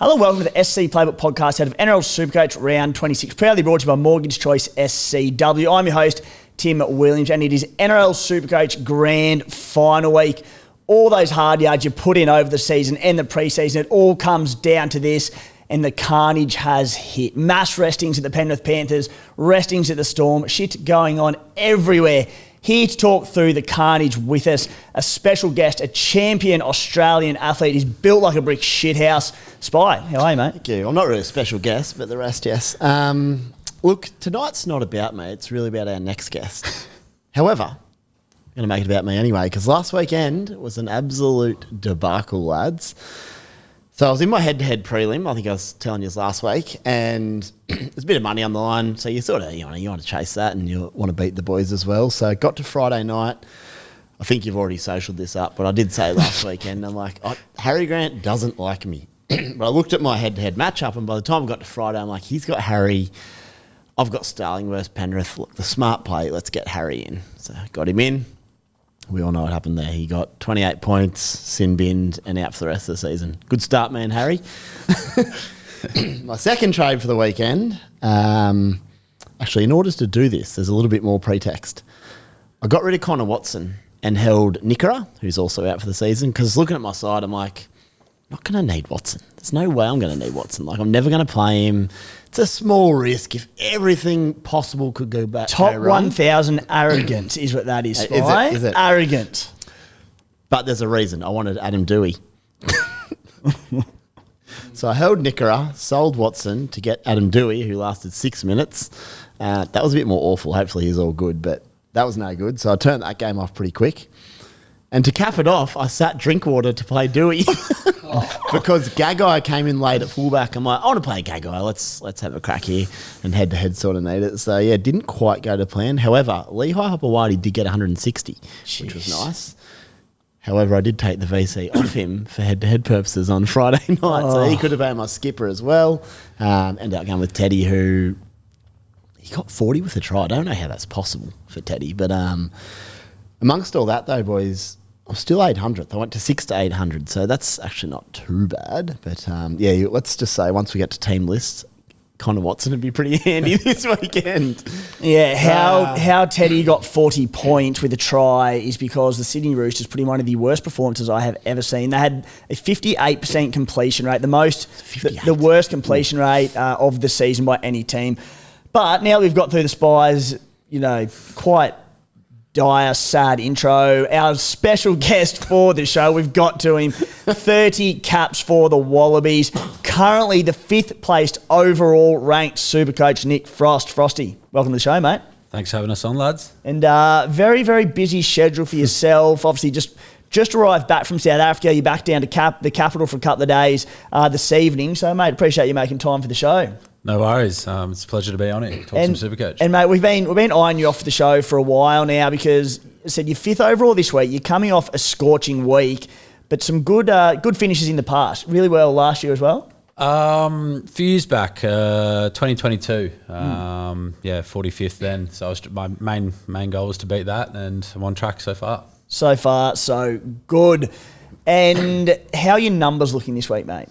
Hello, welcome to the SC Playbook podcast out of NRL Supercoach round 26, proudly brought to you by Mortgage Choice SCW. I'm your host, Tim Williams, and it is NRL Supercoach grand final week. All those hard yards you put in over the season and the pre-season, it all comes down to this, and the carnage has hit. Mass restings at the Penrith Panthers, restings at the Storm, shit going on everywhere. Here to talk through the carnage with us, a special guest, a champion Australian athlete. He's built like a brick shithouse. Spy, how are you, mate? Thank you. I'm not really a special guest, but the rest, yes. Look, tonight's not about me. It's really about our next guest. However, I'm going to make it about me anyway, because last weekend was an absolute debacle, lads. So I was in my head-to-head prelim, I think I was telling you last week, and there's a bit of money on the line, so you sort of, you want to chase that and you want to beat the boys as well. So got to Friday night. I think you've already socialed this up, but I did say last weekend, I'm like, Harry Grant doesn't like me. But I looked at my head-to-head matchup, and by the time I got to Friday, I'm like, he's got Harry. I've got Starling versus Penrith. Look, the smart play, let's get Harry in. So got him in. We all know what happened there. He got 28 points, sin binned, and out for the rest of the season. Good start, man, Harry. My second trade for the weekend, actually, in order to do this, there's a little bit more pretext. I got rid of Connor Watson and held Nickera, who's also out for the season, because looking at my side, I'm like, I'm not going to need Watson. There's no way I'm going to need Watson. Like, I'm never going to play him. It's a small risk if everything possible could go back. Top 1,000 arrogant is what that is, Spy. Is it? Arrogant. But there's a reason. I wanted Adam Dewey. So I held Nickera, sold Watson to get Adam Dewey, who lasted 6 minutes. That was a bit more awful. Hopefully he's all good, but that was no good. So I turned that game off pretty quick. And to cap it off, I sat Drinkwater to play Dewey because Gagai came in late at fullback. I'm like, I want to play Gagai. Let's have a crack here. And head-to-head sort of need it. So, yeah, didn't quite go to plan. However, Lehigh Hopewadi did get 160, which was nice. However, I did take the VC off him for head-to-head purposes on Friday night. So he could have been my skipper as well. Ended up going with Teddy, who he got 40 with a try. I don't know how that's possible for Teddy. But amongst all that, though, boys, I'm still 800th. I went to 6 to 800, so that's actually not too bad. But, yeah, let's just say once we get to team lists, Connor Watson would be pretty handy this weekend. Yeah, how Teddy got 40 points with a try is because the Sydney Roosters put in one of the worst performances I have ever seen. They had a 58% completion rate, the worst completion rate of the season by any team. But now we've got through the Spies, quite dire, sad intro. Our special guest for the show, we've got to him, 30 caps for the Wallabies. Currently the 5th placed overall ranked Supercoach Nick Frost. Frosty, welcome to the show, mate. Thanks for having us on, lads. And very, very busy schedule for yourself. Obviously, just arrived back from South Africa. You're back down to the capital for a couple of days this evening. So, mate, appreciate you making time for the show. No worries. It's a pleasure to be on it. Talk some Supercoach. And, mate, we've been eyeing you off the show for a while now because I said you're 5th overall this week. You're coming off a scorching week, but some good finishes in the past. Really well last year as well. A few years back, 2022. Yeah, 45th then. So my main goal was to beat that, and I'm on track so far. So far, so good. And how are your numbers looking this week, mate?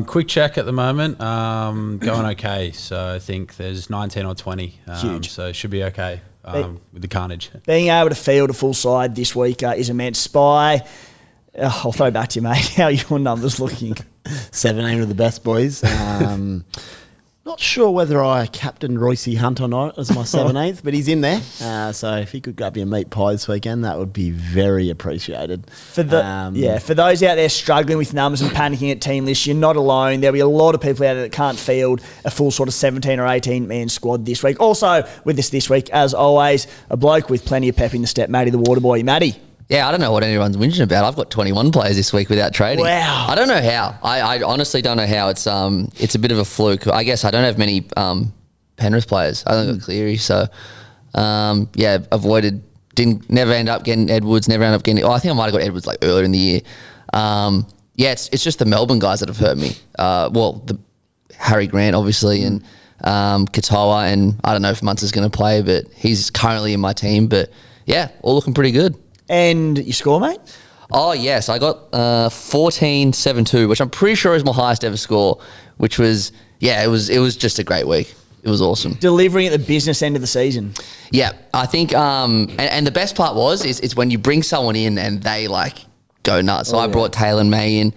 Quick check at the moment. Going okay. So I think there's 19 or 20. Huge. So it should be okay with the carnage. Being able to field a full side this week is immense. Spy, I'll throw it back to you, mate. How are your numbers looking? 17 of the best, boys. Not sure whether I captained Royce Hunt or not as my 17th, but he's in there. So if he could grab you a meat pie this weekend, that would be very appreciated. For those out there struggling with numbers and panicking at team lists, you're not alone. There'll be a lot of people out there that can't field a full sort of 17 or 18-man squad this week. Also with us this week, as always, a bloke with plenty of pep in the step, Matty the Waterboy. Matty. Yeah, I don't know what anyone's whinging about. I've got 21 players this week without trading. Wow. I don't know how. I honestly don't know how. It's a bit of a fluke. I guess I don't have many Penrith players. I only got Cleary. So, yeah, avoided. Never end up getting Edwards. Never end up getting. I think I might have got Edwards like earlier in the year. Yeah, it's just the Melbourne guys that have hurt me. The Harry Grant, obviously, and Katoa. And I don't know if Munster's going to play, but he's currently in my team. But, yeah, all looking pretty good. And your score, mate? Oh, yes. I got 14.72, which I'm pretty sure is my highest ever score, which was, it was just a great week. It was awesome. Delivering at the business end of the season. Yeah, I think, and the best part is when you bring someone in and they go nuts. So I brought Taylor May in.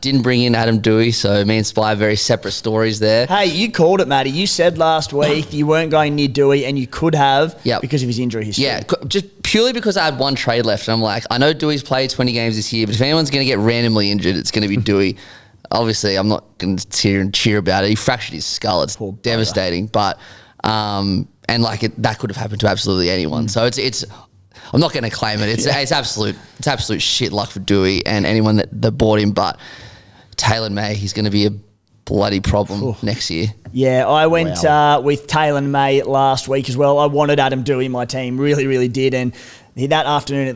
Didn't bring in Adam Dewey, so me and Spy very separate stories there. Hey, you called it, Matty. You said last week you weren't going near Dewey, and you could have because of his injury history. Yeah, just purely because I had one trade left. And I'm like, I know Dewey's played 20 games this year, but if anyone's going to get randomly injured, it's going to be Dewey. Obviously, I'm not going to sit here and cheer about it. He fractured his skull. It's devastating. But, that could have happened to absolutely anyone. So it's I'm not going to claim it. It's absolute shit luck for Dewey and anyone that bought him. But Taylor May, he's going to be a bloody problem next year. Yeah, I went with Taylor May last week as well. I wanted Adam Dewey in my team, really, really did. And that afternoon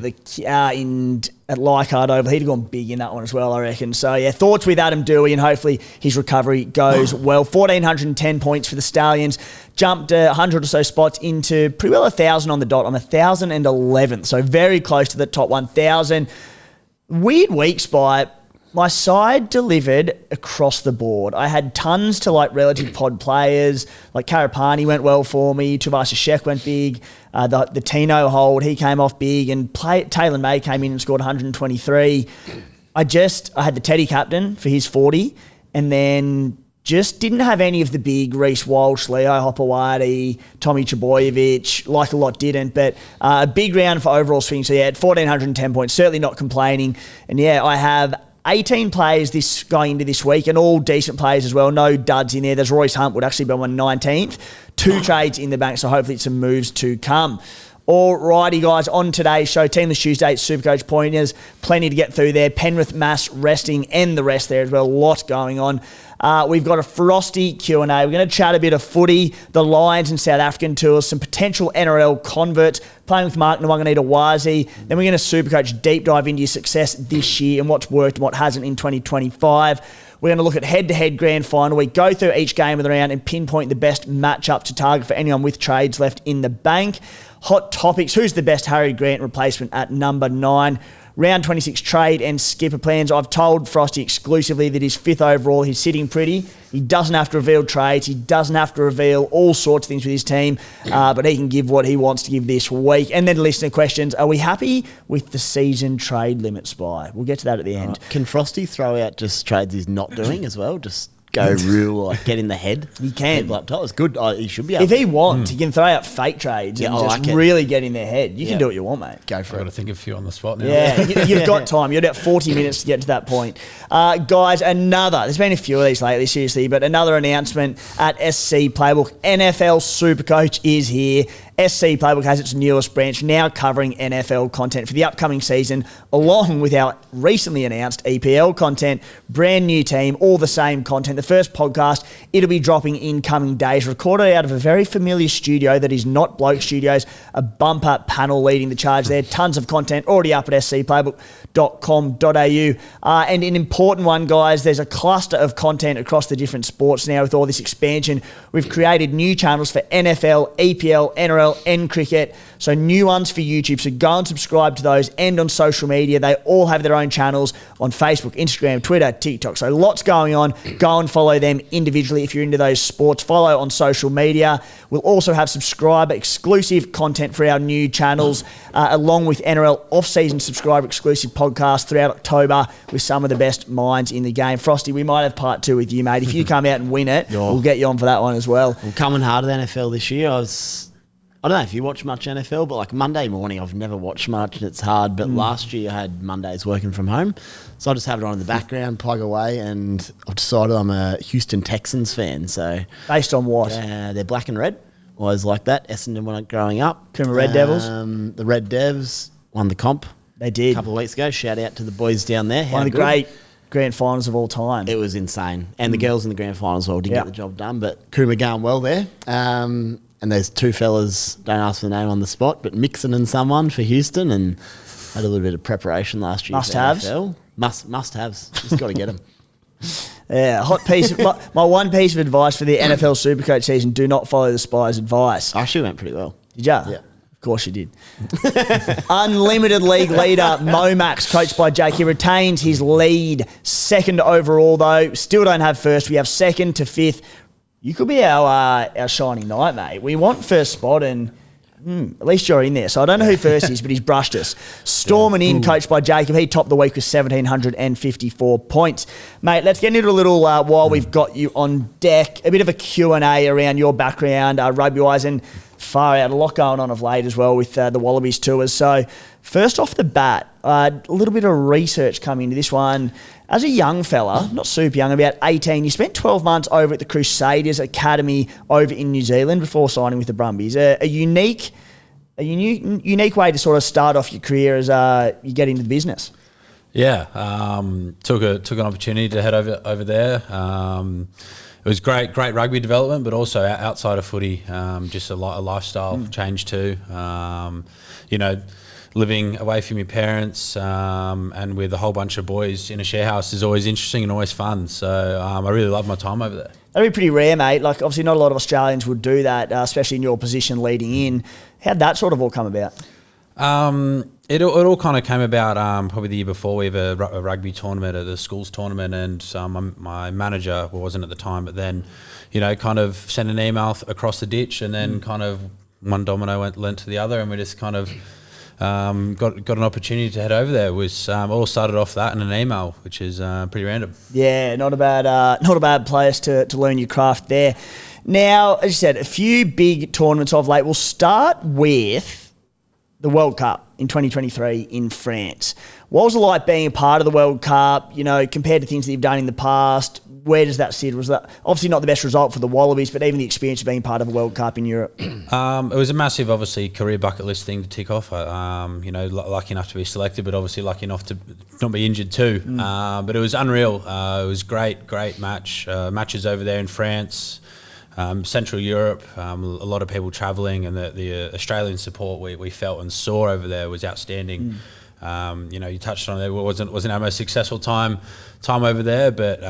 at Leichhardt Oval, he'd have gone big in that one as well, I reckon. So, yeah, thoughts with Adam Dewey, and hopefully his recovery goes well. 1,410 points for the Stallions. Jumped 100 or so spots into pretty well 1,000 on the dot. I'm 1,011th, so very close to the top 1,000. Weird week, Spy. My side delivered across the board. I had tons to relative pod players. Karapani went well for me. Tuvasa Sheck went big. The Tino hold, he came off big. And Taylor May came in and scored 123. I had the Teddy captain for his 40. And then just didn't have any of the big Reece Walsh, Leo Hopewadi, Tommy Trbojevic, a lot didn't. But a big round for overall swing. So, at 1,410 points, certainly not complaining. And, I have 18 players going into this week, and all decent players as well. No duds in there. There's Royce Hunt would actually be on 19th. 2 trades in the bank, so hopefully some moves to come. Alrighty, guys, on today's show, Teamless Tuesday, Supercoach pointers, plenty to get through there. Penrith, Mass, resting, and the rest there as well. A lot going on. We've got a Frosty Q&A. We're going to chat a bit of footy, the Lions and South African tours, some potential NRL converts, playing with Mark Nwanganita-Wazi. Then we're going to Supercoach deep dive into your success this year and what's worked and what hasn't in 2025. We're going to look at head-to-head grand final week, go through each game of the round and pinpoint the best matchup to target for anyone with trades left in the bank. Hot topics, who's the best Harry Grant replacement at number 9? Round 26 trade and skipper plans. I've told Frosty exclusively that he's 5th overall. He's sitting pretty. He doesn't have to reveal trades. He doesn't have to reveal all sorts of things with his team, but he can give what he wants to give this week. And then listener questions. Are we happy with the season trade limit, Spy? We'll get to that at the end. Can Frosty throw out just trades he's not doing as well? Just go real, get in the head. He can. People up top. It's good. He should be able If he wants, he can throw out fake trades and just really get in their head. You can do what you want, mate. Go for it. I've got to think of a few on the spot now. Yeah, you've got time. You've got 40 minutes to get to that point. Guys, there's been a few of these lately, seriously, but another announcement at SC Playbook. NFL Supercoach is here. SC Playbook has its newest branch, now covering NFL content for the upcoming season, along with our recently announced EPL content. Brand new team, all the same content. The first podcast, it'll be dropping in coming days, recorded out of a very familiar studio that is not Bloke Studios, a bumper panel leading the charge there. Tons of content already up at scplaybook.com.au. And an important one, guys, there's a cluster of content across the different sports now with all this expansion. We've created new channels for NFL, EPL, NRL, and cricket. So new ones for YouTube. So go and subscribe to those, and on social media. They all have their own channels on Facebook, Instagram, Twitter, TikTok. So lots going on. Go and follow them individually if you're into those sports. Follow on social media. We'll also have subscriber exclusive content for our new channels, along with NRL off-season subscriber exclusive podcasts throughout October with some of the best minds in the game. Frosty, we might have part 2 with you, mate. If you come out and win it, we'll get you on for that one as well. I'm coming hard at the NFL this year. I don't know if you watch much NFL, but Monday morning, I've never watched much, and it's hard. But last year, I had Mondays working from home. So I just have it on in the background, plug away, and I've decided I'm a Houston Texans fan. So based on what? They're black and red. Always like that. Essendon when growing up. Coomer Red Devils? The Red Devs won the comp. They did. A couple of weeks ago. Shout out to the boys down there. One of the great grand finals of all time. It was insane. And the girls in the grand final as well didn't get the job done. But Coomer going well there. And there's 2 fellas, don't ask for the name on the spot, but Mixon and someone for Houston, and had a little bit of preparation last year. Must-haves? Must-haves. Just got to get them. Yeah, hot piece. My one piece of advice for the NFL Supercoach season, do not follow the Spies' advice. Actually went pretty well. Did ya? Yeah. course you did. Unlimited league leader, Momax, coached by Jake. He retains his lead. Second overall, though. Still don't have first. We have second to fifth. You could be our shining knight, mate. We want first spot, and at least you're in there. So I don't know who first is, but he's brushed us. Storming in, coached by Jacob. He topped the week with 1,754 points. Mate, let's get into a little, while we've got you on deck, a bit of a Q&A around your background, rugby-wise, and far out. A lot going on of late as well with the Wallabies tours. So first off the bat, a little bit of research coming into this one. As a young fella, not super young, about 18, you spent 12 months over at the Crusaders Academy over in New Zealand before signing with the Brumbies. A unique way to sort of start off your career as you get into the business. Yeah, took an opportunity to head over there. It was great rugby development, but also outside of footy, just a lifestyle change too. Living away from your parents and with a whole bunch of boys in a share house is always interesting and always fun. So I really loved my time over there. That'd be pretty rare, mate. Like, obviously not a lot of Australians would do that, especially in your position leading in. How'd that sort of all come about? It all kind of came about probably the year before. We have a rugby tournament, the schools tournament, and my manager, wasn't at the time, but then, kind of sent an email across the ditch, and then kind of one domino lent to the other, and we just kind of got an opportunity to head over there. It was all started off that in an email, which is pretty random. Yeah, not a bad place to learn your craft there. Now, as you said, a few big tournaments of late. We'll start with the World Cup in 2023 in France. What was it like being a part of the World Cup, compared to things that you've done in the past? Where does that sit? Was that obviously not the best result for the Wallabies, but even the experience of being part of a World Cup in Europe? It was a massive, obviously, career bucket list thing to tick off. Lucky enough to be selected, but obviously lucky enough to not be injured too. But it was unreal. It was great match. Matches over there in France. Central Europe, a lot of people travelling, and the Australian support we felt and saw over there was outstanding. You touched on it. It wasn't our most successful time over there, but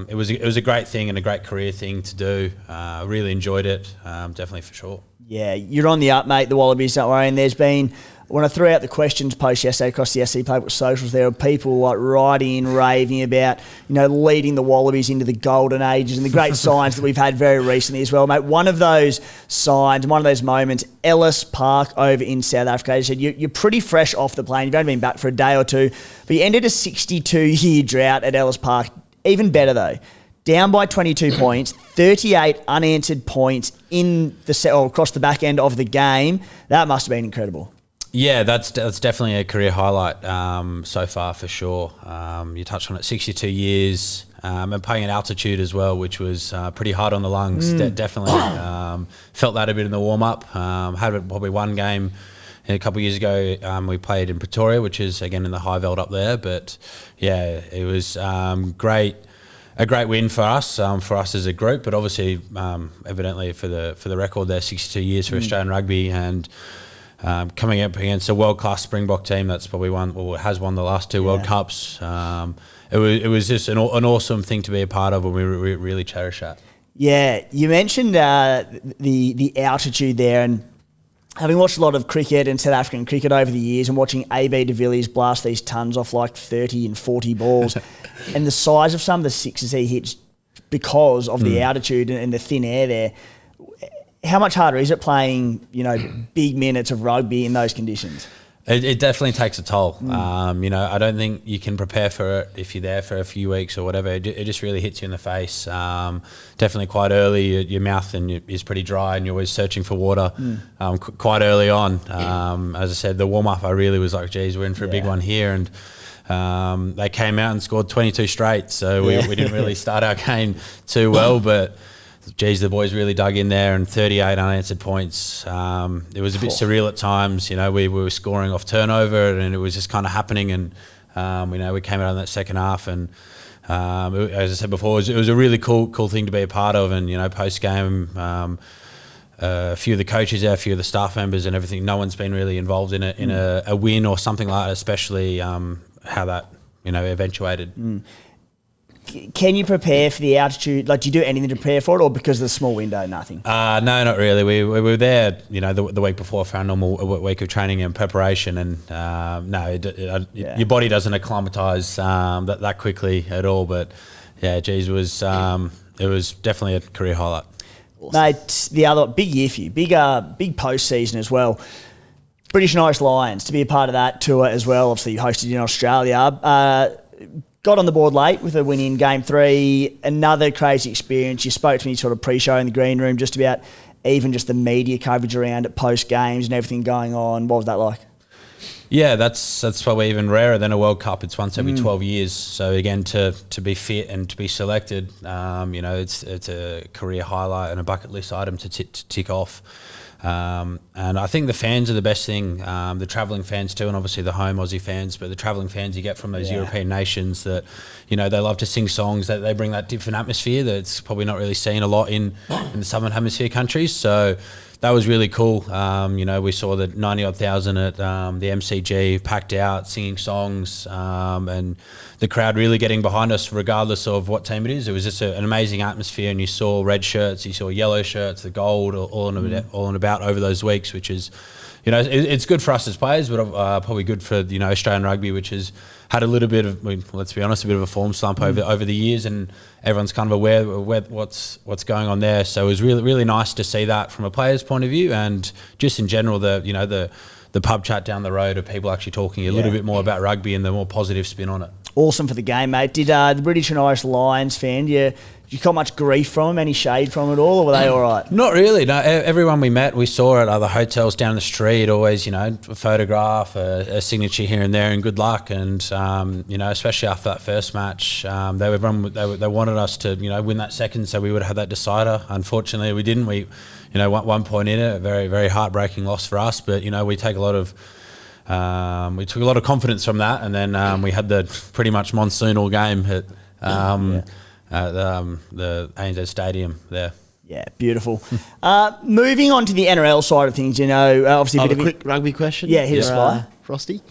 it was a great thing and a great career thing to do. I really enjoyed it, definitely for sure. Yeah, you're on the up, mate. The Wallabies, don't worry. And there's been, when I threw out the questions post yesterday across the SC Playbook socials, there were people like writing and raving about, leading the Wallabies into the golden ages and the great signs that we've had very recently as well, mate. One of those signs, one of those moments, Ellis Park over in South Africa. As I said, you're pretty fresh off the plane. You've only been back for a day or two, but you ended a 62-year drought at Ellis Park. Even better though, down by 22 points, 38 unanswered points across the back end of the game. That must have been incredible. Yeah, that's definitely a career highlight so far for sure. You touched on it, 62 years and playing at altitude as well, which was pretty hard on the lungs. Definitely felt that a bit in the warm-up. Had probably one game a couple of years ago. We played in Pretoria, which is again in the high veld up there. But yeah, it was great. A great win for us as a group, but obviously, evidently for the record, there 62 years for Australian rugby, and coming up against a world-class Springbok team that's probably has won the last two World Cups. It was just an awesome thing to be a part of, and we really cherish that. Yeah, you mentioned the altitude there, and having watched a lot of cricket and South African cricket over the years and watching AB de Villiers blast these tons off like 30 and 40 balls and the size of some of the sixes he hits because of the altitude and the thin air there, how much harder is it playing, big minutes of rugby in those conditions? It definitely takes a toll. I don't think you can prepare for it if you're there for a few weeks or whatever. It just really hits you in the face. Definitely quite early, your mouth is pretty dry and you're always searching for water quite early on. As I said, the warm-up, I really was like, geez, we're in for a big one here. And they came out and scored 22 straight. So we didn't really start our game too well, but geez, the boys really dug in there, and 38 unanswered points. It was a bit surreal at times. We were scoring off turnover, and it was just kind of happening. And we came out in that second half, and as I said before, it was a really cool thing to be a part of. And post game, a few of the coaches there, a few of the staff members, and everything. No one's been really involved in a win or something like that, especially how that eventuated. Can you prepare for the altitude? Like, do you do anything to prepare for it, or because of the small window, nothing? No, not really. We were there, the week before for our normal week of training and preparation, and your body doesn't acclimatise that quickly at all. But yeah, geez, it was definitely a career highlight. Awesome. Mate, the other big year for you, big postseason as well. British and Irish Lions to be a part of that tour as well. Obviously, you hosted in Australia. Got on the board late with a win in Game 3. Another crazy experience. You spoke to me sort of pre-show in the green room just about even just the media coverage around it, post-games and everything going on. What was that like? Yeah, that's probably even rarer than a World Cup. It's once every 12 years. So again, to be fit and to be selected, it's a career highlight and a bucket list item to tick off. And I think the fans are the best thing, the travelling fans too, and obviously the home Aussie fans, but the travelling fans you get from those European nations that, they love to sing songs, that they bring that different atmosphere that's probably not really seen a lot in the Southern Hemisphere countries. So that was really cool. We saw the 90-odd thousand at the MCG packed out, singing songs, and the crowd really getting behind us regardless of what team it is. It was just an amazing atmosphere, and you saw red shirts, you saw yellow shirts, the gold, all and about over those weeks, which is, it's good for us as players, but probably good for, Australian rugby, which has had a little bit of, let's be honest, a bit of a form slump over the years, and everyone's kind of aware of what's going on there. So it was really, really nice to see that from a player's point of view, and just in general, the pub chat down the road of people actually talking a little bit more about rugby and the more positive spin on it. Awesome for the game, mate. Did the British and Irish Lions fan, did you got much grief from them, any shade from it all, or were they all right? Not really. No, everyone we met, we saw at other hotels down the street, always, a photograph, a signature here and there, and good luck. And, especially after that first match, they wanted us to, win that second, so we would have had that decider. Unfortunately, we didn't. We, 1 point in it, a very, very heartbreaking loss for us. But, we take a lot of... we took a lot of confidence from that, and then we had the pretty much monsoonal game at the ANZ Stadium there. Yeah, beautiful. Moving on to the NRL side of things, obviously... a quick rugby question. Yeah, here's Frosty.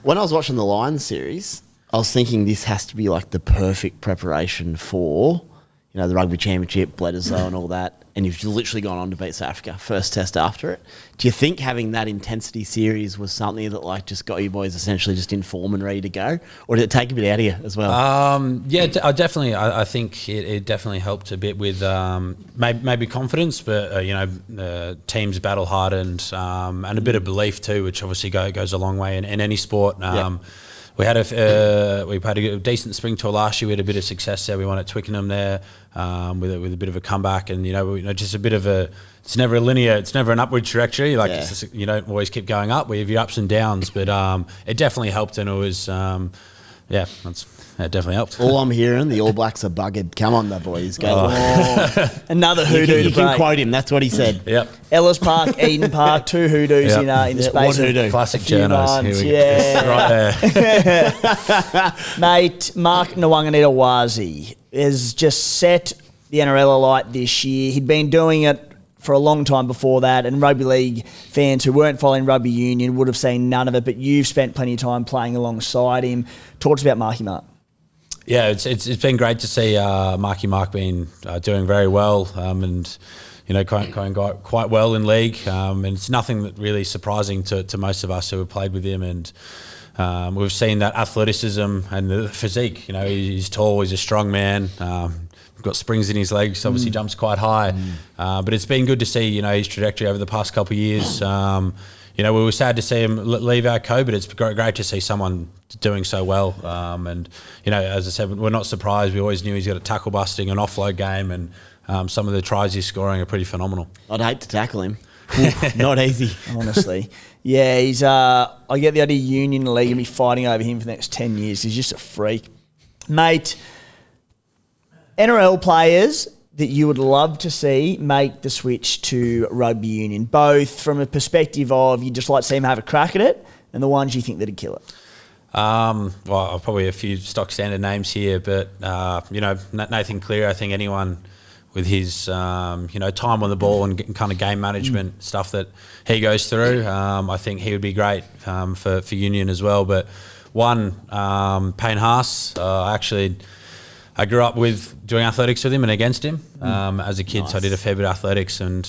When I was watching the Lions series, I was thinking this has to be like the perfect preparation for, the rugby championship, Bledisloe and all that, and you've literally gone on to beat South Africa, first test after it. Do you think having that intensity series was something that just got you boys essentially just in form and ready to go, or did it take a bit out of you as well? Definitely. I think it definitely helped a bit with maybe confidence, but teams battle hard and a bit of belief too, which obviously goes a long way in any sport. We had a decent spring tour last year. We had a bit of success there. We won at Twickenham there with a bit of a comeback, and just a bit of a. It's never a linear. It's never an upward trajectory. It's just, you don't always keep going up. We have your ups and downs, but it definitely helped, and it was it definitely helped. All I'm hearing, the All Blacks are buggered. Come on, the boys, go! Another hoodoo. You can quote him. That's what he said. Yep. Ellis Park, Eden Park, 2 hoodoos in the space of classic journos. Right there. Mate, Mark Nwanganita-Wazi has just set the NRL alight this year. He'd been doing it for a long time before that, and rugby league fans who weren't following rugby union would have seen none of it, but you've spent plenty of time playing alongside him. Talk to us about Marky Mark. Yeah, it's been great to see Marky Mark being doing very well and going quite well in league. And it's nothing that really surprising to most of us who have played with him. And we've seen that athleticism and the physique. He's tall, he's a strong man. Got springs in his legs, obviously jumps quite high. But it's been good to see, his trajectory over the past couple of years. We were sad to see him leave our code, but it's great to see someone doing so well. As I said, we're not surprised. We always knew he's got a tackle busting, an offload game, and some of the tries he's scoring are pretty phenomenal. I'd hate to tackle him. Not easy. Honestly. Yeah, he's. I get the idea Union League and be fighting over him for the next 10 years. He's just a freak. Mate, NRL players that you would love to see make the switch to rugby union, both from a perspective of you'd just like to see him have a crack at it, and the ones you think that'd kill it? Well, probably a few stock standard names here, but Nathan Cleary. I think anyone with his time on the ball and kind of game management stuff that he goes through, I think he would be great for Union as well. But Payne Haas, I grew up with doing athletics with him and against him as a kid. So I did a fair bit of athletics and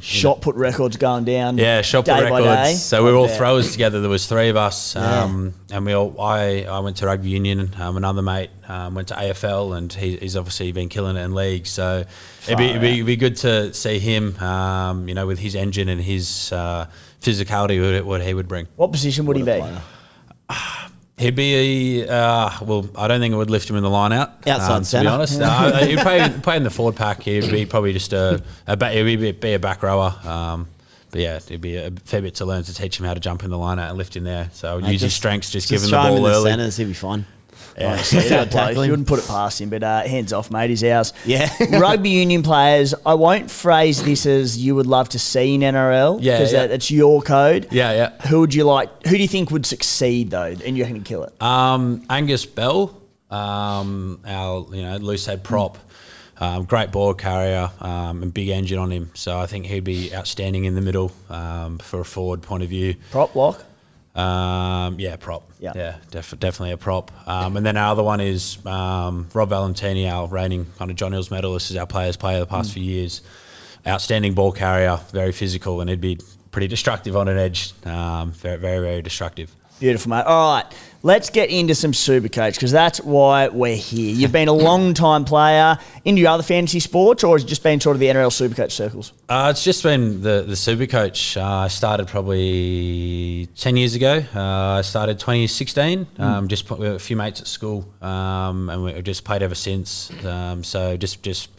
shot put records going down. Yeah, shot put records. Day. So we were all throwers together. There was 3 of us, and we all. I went to rugby union. Another mate went to AFL, and he's obviously been killing it in league. So it'd be good to see him, with his engine and his physicality, what he would bring. What position would he be? He'd be I don't think it would lift him in the line out. Outside to be honest. He'd play in the forward pack. He'd be probably just he'd be a back rower. But yeah, it'd be a fair bit to learn to teach him how to jump in the line out and lift him there. So use his strengths, just give him the ball early. Centers, he'll be fine. Yeah, you wouldn't put it past him, but hands off, mate. He's ours. Yeah. Rugby union players, I won't phrase this as you would love to see in NRL because that's your code. Yeah, yeah. Who do you think would succeed though, and you reckon he'd kill it? Angus Bell, our loose head prop, great ball carrier and big engine on him. So I think he'd be outstanding in the middle for a forward point of view. Prop lock. Prop. Yeah, definitely a prop. And then our other one is Rob Valentini, our reigning kind of John Hills medalist, is our player the past few years. Outstanding ball carrier, very physical, and he'd be pretty destructive on an edge. Very, very, very destructive. Beautiful, mate. All right, let's get into some Supercoach because that's why we're here. You've been a long-time player into your other fantasy sports, or has it just been sort of the NRL Supercoach circles? It's just been the Supercoach. I started probably 10 years ago. I started 2016, just with a few mates at school, and we've just played ever since. So just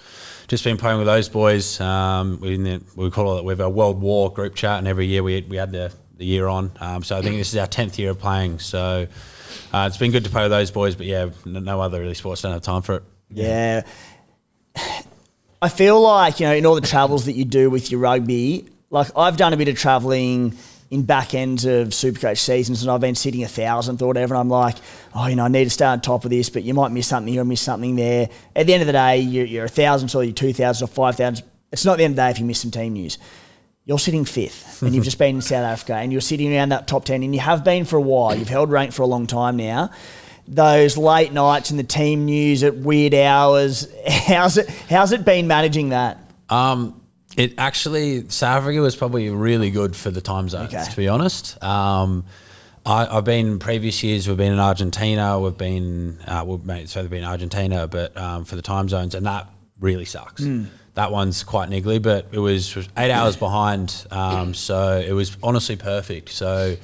been playing with those boys. We call it, we have a World War group chat, and every year we had the year on. So I think this is our 10th year of playing. So it's been good to play with those boys, but yeah, no other really sports don't have time for it. Yeah. I feel like, in all the travels that you do with your rugby, like I've done a bit of travelling in back ends of Supercoach seasons and I've been sitting 1,000th or whatever, and I'm like, I need to stay on top of this, but you might miss something here or miss something there. At the end of the day, you're 1,000th or you're 2,000th or 5,000th. It's not the end of the day if you miss some team news. You're sitting 5th and you've just been in South Africa and you're sitting around that top 10 and you have been for a while. You've held rank for a long time now. Those late nights and the team news at weird hours, how's it been managing that? It actually, South Africa was probably really good for the time zones, to be honest. I've been previous years, we've been in Argentina, we've been in Argentina, but for the time zones, and that really sucks. That one's quite niggly, but it was 8 hours behind, so it was honestly perfect. So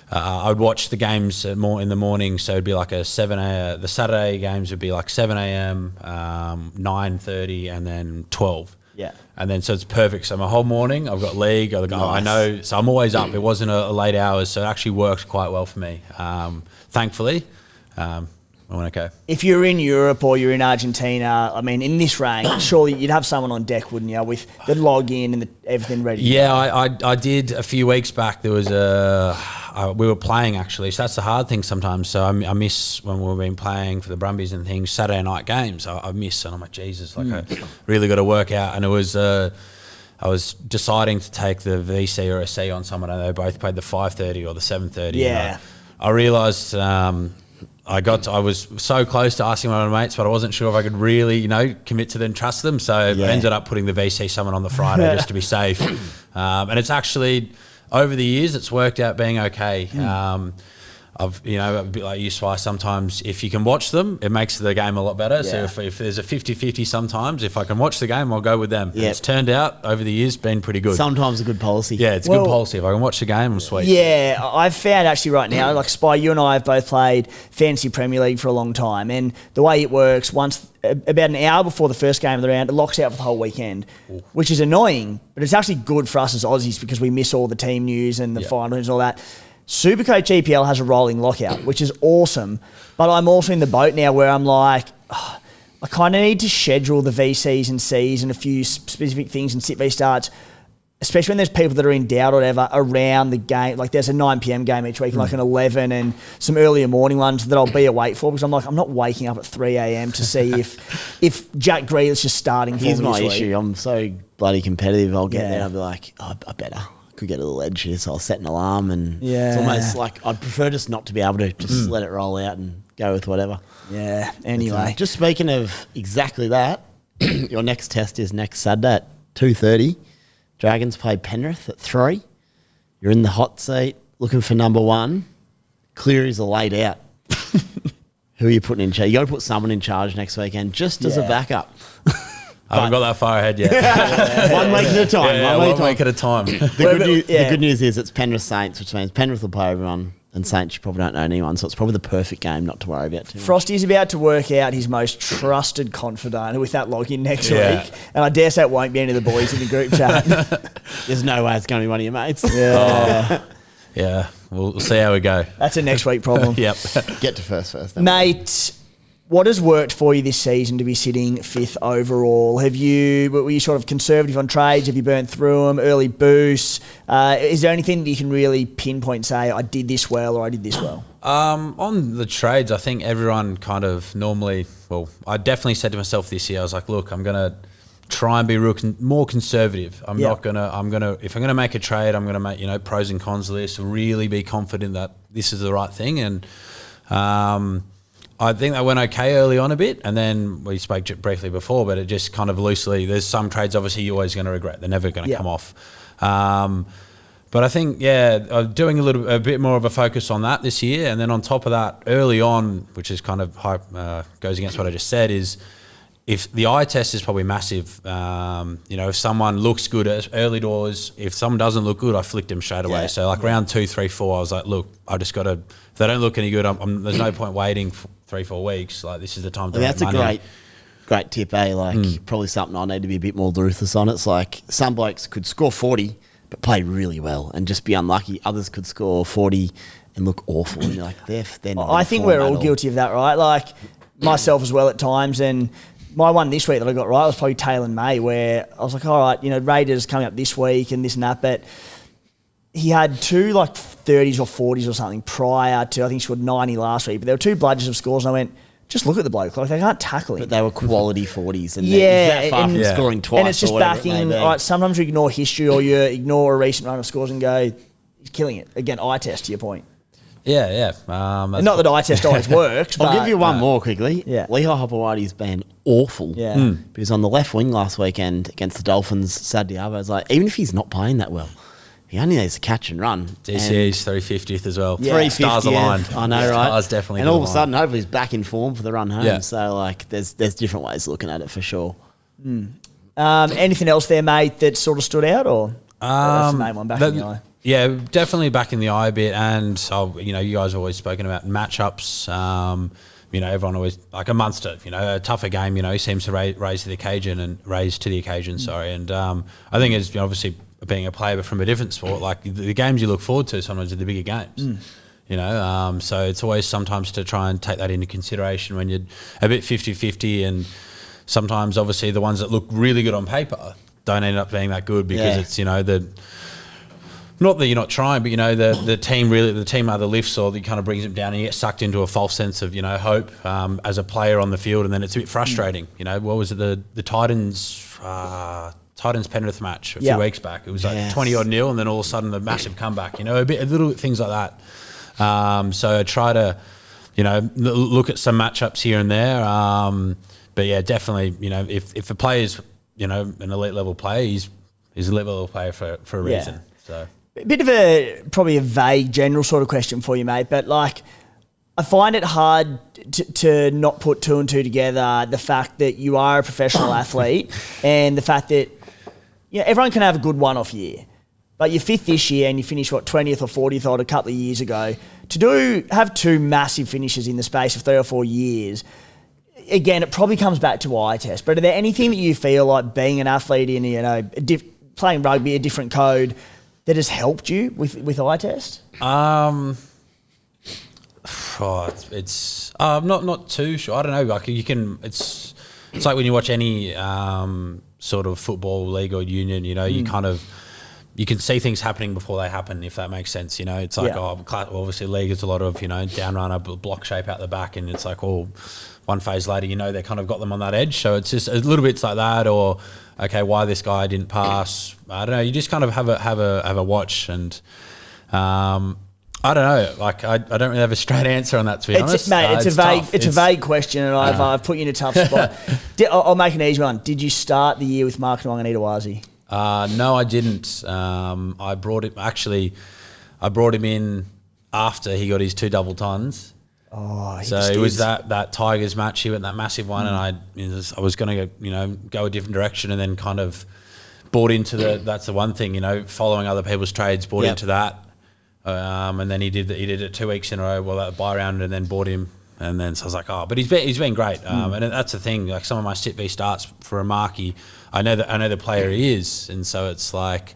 I would watch the games more in the morning, so it'd be like the Saturday games would be like 7 a.m., 9:30, and then 12. Yeah. And then so it's perfect. So my whole morning, I've got league, I know, so I'm always up. It wasn't a late hours, so it actually worked quite well for me, thankfully. I went okay. If you're in Europe or you're in Argentina, I mean, in this rank, surely you'd have someone on deck, wouldn't you, with the login and everything ready? Yeah, I did a few weeks back. There was we were playing actually, so that's the hard thing sometimes. So I miss when we've been playing for the Brumbies and things, Saturday night games. I miss, and I'm like, Jesus, I really got to work out. And it was, I was deciding to take the VC or a C on someone, and they both played the 5:30 or the 7:30. Yeah. I realised. I was so close to asking one of my mates, but I wasn't sure if I could really, commit to them, trust them. So I ended up putting the VC someone on the Friday just to be safe. And it's actually, over the years, it's worked out being okay. I've, a bit like you, Spice, sometimes if you can watch them, it makes the game a lot better. Yeah. So if there's a 50-50 sometimes, if I can watch the game, I'll go with them. Yep. It's turned out over the years been pretty good. Sometimes a good policy. Yeah, it's a good policy. If I can watch the game, I'm sweet. Yeah, I've found actually right now, like Spy, you and I have both played Fantasy Premier League for a long time, and the way it works, once about an hour before the first game of the round, it locks out for the whole weekend, which is annoying, but it's actually good for us as Aussies because we miss all the team news and the finals and all that. Supercoach EPL has a rolling lockout, which is awesome. But I'm also in the boat now where I'm like, I kind of need to schedule the VCs and Cs and a few specific things and sit restarts, especially when there's people that are in doubt or whatever around the game. Like there's a 9 p.m. game each week, like an 11 and some earlier morning ones that I'll be awake for because I'm like, I'm not waking up at 3 a.m. to see if Jack Grealish is starting for me. Here's my issue. I'm so bloody competitive. I'll get there and I'll be like, I better. could get a little edge here, so I'll set an alarm, and Yeah. it's almost like I'd prefer just not to be able to just let it roll out and go with whatever. Yeah. Anyway, Just speaking of exactly that, your next test is next Saturday at 2:30. Dragons play Penrith at 3. You're in the hot seat looking for number 1. Cleary's a laid out. Who are you putting in charge? You got to put someone in charge next weekend just as a backup. I haven't got that far ahead yet. 1 week at a time. Yeah, one week at a time. The good news is it's Penrith Saints, which means Penrith will play everyone, and Saints you probably don't know anyone, so it's probably the perfect game not to worry about too much. Frosty's about to work out his most trusted confidant with that login next week, and I dare say it won't be any of the boys in the group chat. There's no way it's going to be one of your mates. Yeah, we'll see how we go. That's a next week problem. Yep. Get to first. Mate, what has worked for you this season to be sitting 5th overall? Were you sort of conservative on trades? Have you burnt through them? Early boosts? Is there anything that you can really pinpoint, say, I did this well or I did this well? On the trades, I think everyone kind of normally, I definitely said to myself this year, I was like, look, I'm going to try and be more conservative. If I'm going to make a trade, I'm going to make, pros and cons list, really be confident that this is the right thing. And, I think that went okay early on a bit, and then we spoke briefly before, but it just kind of loosely, there's some trades obviously you're always going to regret. They're never going to come off. But I think, doing a bit more of a focus on that this year. And then on top of that, early on, which is kind of goes against what I just said, is if the eye test is probably massive. If someone looks good at early doors, if someone doesn't look good, I flicked them straight away. So round 2, 3, 4, I was like, look, I just got to, if they don't look any good, there's no point waiting for 3-4 weeks. Like, this is the time to make money. That's a great tip, probably something I need to be a bit more ruthless on. It's like some blokes could score 40 but play really well and just be unlucky. Others could score 40 and look awful. And you're like, they're not. I think we're all guilty of that, right? Like myself as well at times. And my one this week that I got right was probably Taylor May, where I was like, all right, Raiders coming up this week and this and that, but he had 2 like 30s or 40s or something prior to, I think he scored 90 last week, but there were 2 bludgers of scores, and I went, just look at the bloke. Like, they can't tackle him. But they were quality 40s. And he's that far from scoring twice. And it's just backing, all right, sometimes you ignore history or you ignore a recent run of scores and go, he's killing it. Again, eye test, to your point. Yeah. Not that eye test always works, but... I'll give you one more quickly. Yeah. Lehigh Hopewadi's been awful. Yeah. But he's on the left wing last weekend against the Dolphins, Saturday. I was like, even if he's not playing that well, he only needs to catch and run. DC's 350th as well. Yeah. 350th. Stars aligned. I know, right? Stars definitely. And all of a sudden, hopefully he's back in form for the run home. Yeah. So, there's different ways of looking at it for sure. Anything else there, mate, that sort of stood out, or that's the main one back in the eye? Yeah, definitely back in the eye a bit. And, you guys have always spoken about matchups. Everyone always, like a Munster, a tougher game, he seems to raise to the occasion. And I think it's obviously being a player from a different sport, like the games you look forward to sometimes are the bigger games. So it's always sometimes to try and take that into consideration when you're a bit 50-50, and sometimes obviously the ones that look really good on paper don't end up being that good because it's, not that you're not trying, but the team either lifts or it kind of brings them down, and you get sucked into a false sense of hope as a player on the field, and then it's a bit frustrating. What was it, the Titans Penrith match a few weeks back? It was like 20-odd-0, and then all of a sudden the massive comeback. A little things like that. So I try to look at some matchups here and there. But yeah, definitely if a player's an elite level player, he's a elite level player for a reason. So. A bit of probably a vague general sort of question for you, mate, but I find it hard to not put 2 and 2 together, the fact that you are a professional athlete and the fact that everyone can have a good one-off year, but you're 5th this year and you finish 20th or 40th odd a couple of years ago. To have 2 massive finishes in the space of 3 or 4 years, again, it probably comes back to eye test, but are there anything that you feel like being an athlete in playing rugby, a different code, that has helped you with eye test? It's not too sure. I don't know. Like it's like when you watch any sort of football league or union. You kind of you can see things happening before they happen, if that makes sense. It's like obviously league is a lot of down runner, block shape out the back, and it's like one phase later, they kind of got them on that edge. So it's just a little bit like that, or okay, why this guy didn't pass. I don't know. You just kind of have a watch, and I don't know. Like I don't really have a straight answer on that, to be honest. Mate, it's a vague question, and I've put you in a tough spot. I'll make an easy one. Did you start the year with Mark Nwang and Itawazi? No, I didn't. I brought him in after he got his 2 double tons. Oh, so it was that Tigers match. He went that massive one, and I was going to go a different direction, and then kind of bought into that's the one thing, following other people's trades, bought into that. And then he did it 2 weeks in a row. Well, that buy round, and then bought him, and then so I was like, but he's been great. And that's the thing. Like some of my sit v starts for a marquee, I know the player he is, and so it's like,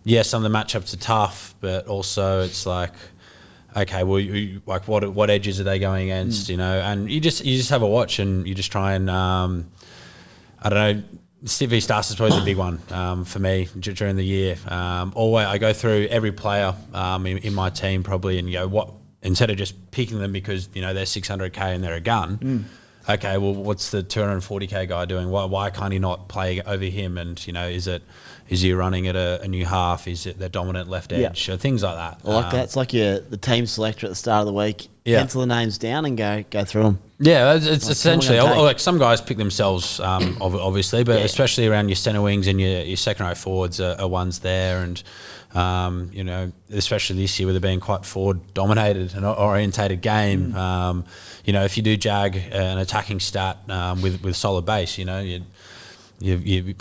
yeah, some of the matchups are tough, but also it's like, okay, well, like what edges are they going against, And you just have a watch, and you just try and I don't know. Sit v Stars is probably the big one for me during the year. Always, I go through every player in my team probably, and instead of just picking them because they're 600k and they're a gun. Okay, well, what's the 240k guy doing? Why can't he not play over him? And is he running at a new half? Is it the dominant left edge? Or things like that. I like that. It's like the team selector at the start of the week. Pencil the names down and go through them. Yeah, it's essentially like some guys pick themselves, obviously, but especially around your centre wings and your second row forwards are ones there, and especially this year with it being quite forward dominated and orientated game. If you do jag an attacking stat with solid base, you're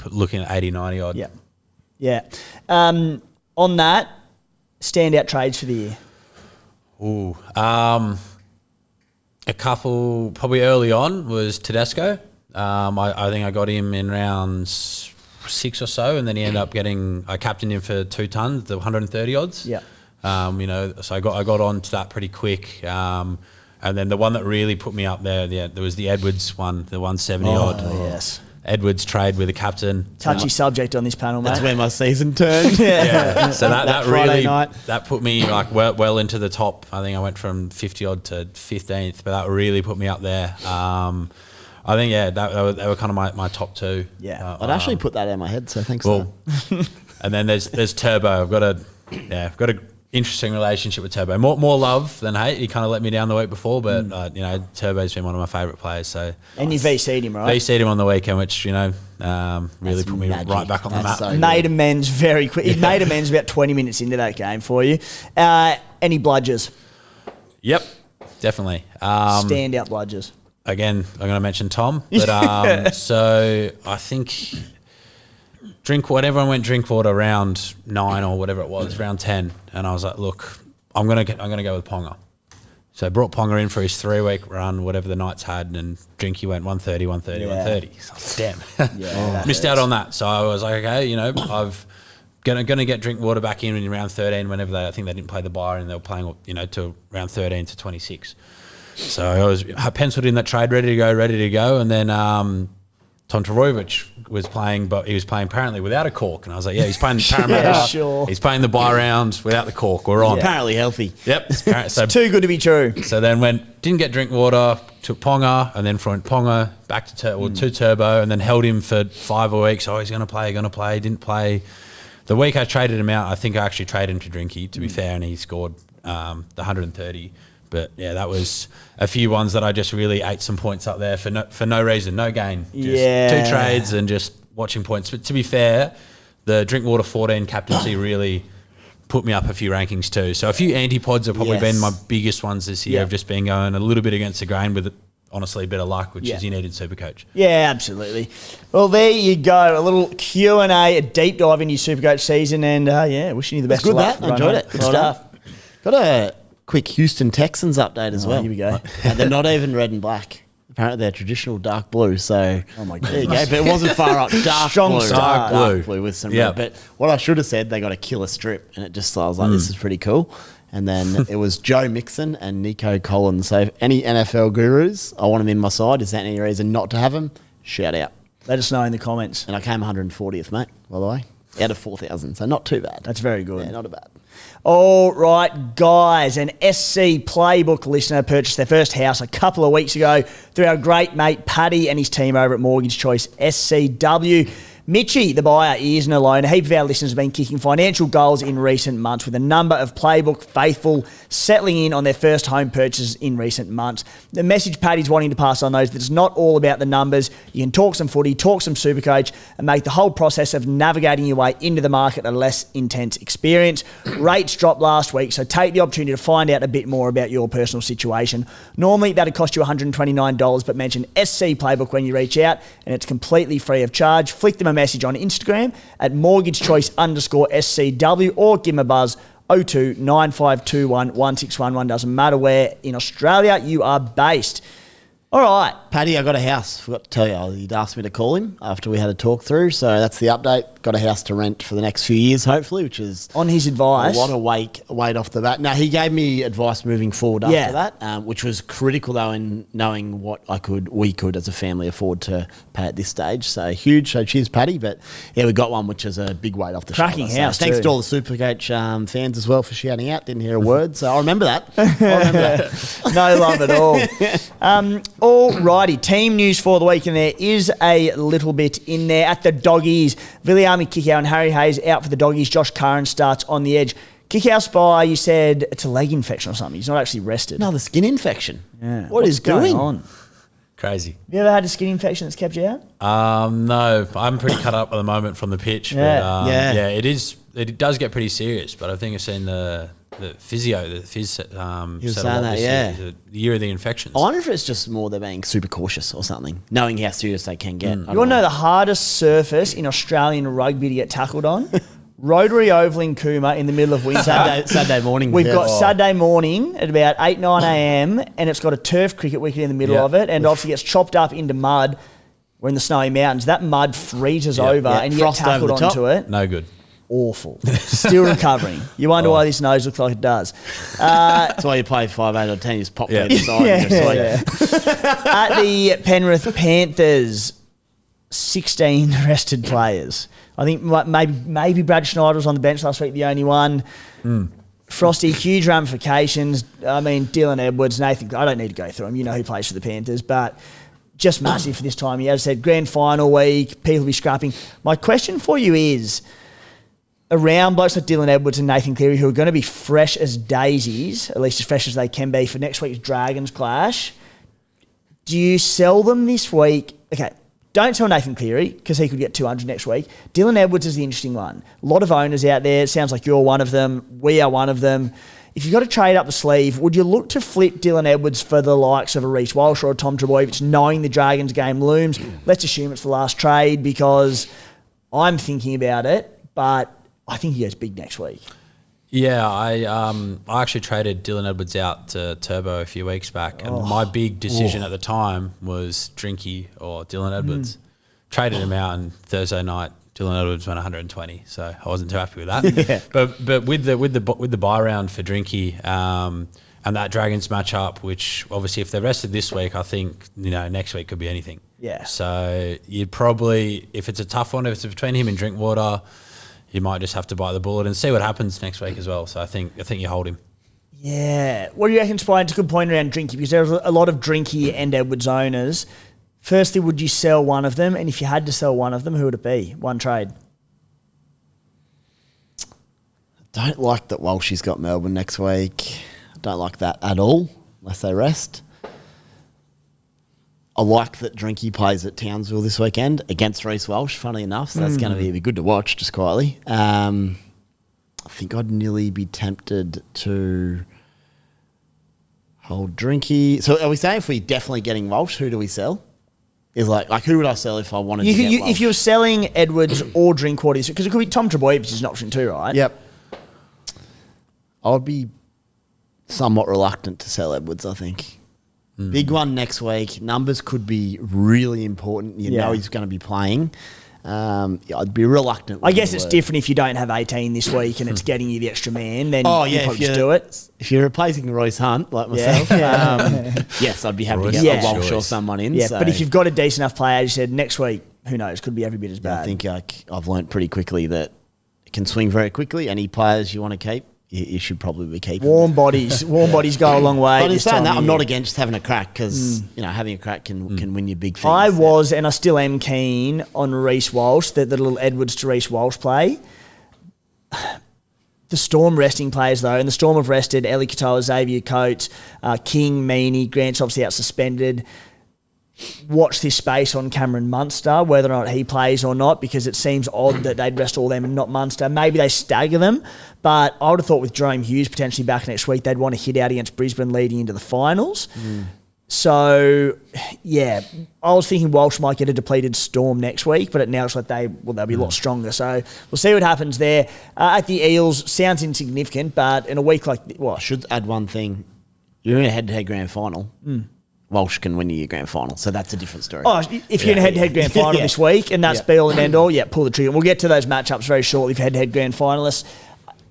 looking at 80, 90 odd. Yeah. On that, standout trades for the year. Ooh, a couple probably early on was Tedesco. I think I got him in round 6 or so, and then he ended up I captained him for 2 tons, the 130 odds. Yeah. So I got on to that pretty quick. And then the one that really put me up there was the Edwards one, the 170 odd. Oh, yes. Edwards trade with a captain. Touchy subject on this panel, mate. That's where my season turned. Yeah. So that really night. That put me like well into the top. I think I went from 50 odd to 15th, but that really put me up there. I think they were kind of my top 2. Yeah, I'd actually put that in my head. So thanks. Well, and then there's Turbo. I've got a interesting relationship with Turbo. More love than hate. He kind of let me down the week before, but Turbo's been one of my favourite players. So and you VC'd him, right? VC'd him on the weekend, which really put me right back on the map. So made amends very quick. He made amends about 20 minutes into that game for you. Any bludgers? Yep, definitely. Standout bludgers. Again, I'm going to mention Tom, but so I think everyone went Drinkwater round 9 or whatever it was, round 10, and I was like, look, I'm gonna go with Ponga. So I brought Ponga in for his 3-week run, whatever the Knights had, and Drinky went 130, 130. So, damn, missed out on that. So I was like, okay, I've gonna get Drinkwater back in round 13 whenever I think they didn't play the bye and they were playing to round 13 to 26. So I penciled in that trade, ready to go, and then Tontarovic was playing, but he was playing apparently without a cork, and I was like, he's playing Parramatta. Sure. He's playing the bye round without the cork. We're on. Apparently healthy. Yep. So too good to be true. So then didn't get Drinkwater, took Ponga, and then from Ponga back to Turbo, and then held him for 5 weeks. Oh, he's going to play, didn't play. The week I traded him out, I think I actually traded him to Drinky, to be fair, and he scored the 130. But yeah, that was a few ones that I just really ate some points up there for no reason, no gain. Just 2 trades and just watching points. But to be fair, the Drinkwater 14 captaincy really put me up a few rankings too. So a few antipods have probably been my biggest ones this year. Of just been going a little bit against the grain with honestly a bit of luck, which is you need in Supercoach. Yeah, absolutely. Well, there you go. A little Q&A, a deep dive into your Supercoach season, and wishing you the best of luck. I enjoyed it. Good stuff. Got a quick Houston Texans update as well. Here we go. They're not even red and black. Apparently they're traditional dark blue. So oh my God, there you go. But it wasn't far up. Dark blue. Dark blue with some red. But what I should have said, they got a killer strip, and I was like, this is pretty cool. And then it was Joe Mixon and Nico Collins. So if any NFL gurus, I want them in my side. Is there any reason not to have them? Shout out. Let us know in the comments. And I came 140th, mate, by the way, out of 4,000. So not too bad. That's very good. Yeah, not bad. All right, guys, an SC Playbook listener purchased their first house a couple of weeks ago through our great mate Paddy and his team over at Mortgage Choice SCW. Mitchie, the buyer, isn't alone. A heap of our listeners have been kicking financial goals in recent months, with a number of Playbook faithful settling in on their first home purchases in recent months. The message Paddy's wanting to pass on those that it's not all about the numbers. You can talk some footy, talk some Supercoach, and make the whole process of navigating your way into the market a less intense experience. Rates dropped last week, so take the opportunity to find out a bit more about your personal situation. Normally, that'd cost you $129, but mention SC Playbook when you reach out, and it's completely free of charge. Flick them a message on Instagram at mortgagechoice_SCW, or give them a buzz 02 9521 1611. Doesn't matter where in Australia you are based. All right. Paddy, I got a house. Forgot to tell you. He'd asked me to call him after we had a talk through. So that's the update. Got a house to rent for the next few years, hopefully, which is on his advice. A lot of weight off the bat. Now, he gave me advice moving forward after that, which was critical, though, in knowing what we could as a family afford to pay at this stage. So huge. So cheers, Paddy. But yeah, we got one which is a big weight off the shoulder. Cracking house, so thanks too. to all the Supercoach fans as well for shouting out. Didn't hear a word, so I remember that. No love at all. All righty. Team news for the week, and there is a little bit in there. At the Doggies, Viliami Kikau and Harry Hayes out for the Doggies. Josh Curran starts on the edge. Kikau spy, you said it's a leg infection or something. He's not actually rested. No, the skin infection. Yeah. What is going doing? on? Crazy. Have you ever had a skin infection that's kept you out? No, I'm pretty cut up at the moment from the pitch. Yeah. But, it does get pretty serious. But I think I've seen the physio, the phys. He was saying that, the year of the infections. I wonder if it's just more they're being super cautious or something, knowing how serious they can get. You want to know the hardest surface in Australian rugby to get tackled on? Rotary Oval in Cooma in the middle of winter. Saturday morning. We've got Saturday morning at about 8, 9 a.m. and it's got a turf cricket wicket in the middle of it, and obviously gets chopped up into mud. We're in the Snowy Mountains. That mud freezes over and you get tackled onto it. No good. Awful. Still recovering. You wonder why this nose looks like it does. That's why you play 5, 8 or 10. You just pop the side. At the Penrith Panthers, 16 rested players. I think maybe Brad Schneider was on the bench last week, the only one. Frosty, huge ramifications. I mean, Dylan Edwards, Nathan, I don't need to go through them. You know who plays for the Panthers, but just massive for this time. As I said, grand final week, people will be scrapping. My question for you is, around blokes like Dylan Edwards and Nathan Cleary, who are going to be fresh as daisies, at least as fresh as they can be for next week's Dragons clash, do you sell them this week? Okay, don't sell Nathan Cleary because he could get 200 next week. Dylan Edwards is the interesting one. A lot of owners out there. It sounds like you're one of them. We are one of them. If you've got to trade up the sleeve, would you look to flip Dylan Edwards for the likes of a Reece Walsh or a Tom Trbojevic, knowing the Dragons game looms? Let's assume it's the last trade because I'm thinking about it, but I think he goes big next week. Yeah, I actually traded Dylan Edwards out to Turbo a few weeks back, and my big decision at the time was Drinky or Dylan Edwards. Traded him out, and Thursday night Dylan Edwards went 120, so I wasn't too happy with that. But with the buy round for Drinky and that Dragons matchup, which obviously if they're rested this week, I think next week could be anything. Yeah. So you'd probably, if it's a tough one, if it's between him and Drinkwater, you might just have to bite the bullet and see what happens next week as well. So I think you hold him. Yeah. What do you reckon, Spine? It's a good point around Drinky, because there's a lot of Drinky and Edwards owners. Firstly, would you sell one of them? And if you had to sell one of them, who would it be? One trade. I don't like that Walshy's got Melbourne next week. I don't like that at all, unless they rest. I like that Drinky plays at Townsville this weekend against Reece Walsh, funnily enough, so that's going to be good to watch, just quietly. I think I'd nearly be tempted to hold Drinky. So are we saying if we're definitely getting Walsh, who do we sell? Is like who would I sell if I wanted to get Walsh? If you're selling Edwards or Drinkwater, because it could be Tom Trbojevic is an option too, right? Yep. I would be somewhat reluctant to sell Edwards, I think. Big one next week. Numbers could be really important. You know he's going to be playing. I'd be reluctant. I guess it's different if you don't have 18 this week and it's getting you the extra man. Then you probably just do it. If you're replacing Royce Hunt like myself, yes, I'd be happy to get a Walsh or someone in. Yeah, but if you've got a decent enough player, as you said, next week, who knows? Could be every bit as bad. I think I've learnt pretty quickly that it can swing very quickly. Any players you want to keep, you should probably be keeping. Warm bodies go a long way. But in saying that, I'm not against having a crack because having a crack can win you big things. I was, and I still am keen on Reece Walsh, the little Edwards to Reece Walsh play. The Storm resting players, though, and the Storm have rested Eli Katoa, Xavier Coates, King, Meaney, Grant's obviously out suspended. Watch this space on Cameron Munster, whether or not he plays or not, because it seems odd that they'd rest all them and not Munster. Maybe they stagger them, but I would have thought with Jerome Hughes potentially back next week, they'd want to hit out against Brisbane leading into the finals. So, yeah, I was thinking Walsh might get a depleted Storm next week, but now it's like they'll be a lot stronger. So we'll see what happens there. At the Eels, sounds insignificant, but in a week like I should add one thing. You're in a head-to-head grand final. Walsh can win you your grand final, so that's a different story. Oh, if you're in a head-to-head grand final this week, and that's be all and end all, pull the trigger. We'll get to those matchups very shortly for head-to-head grand finalists.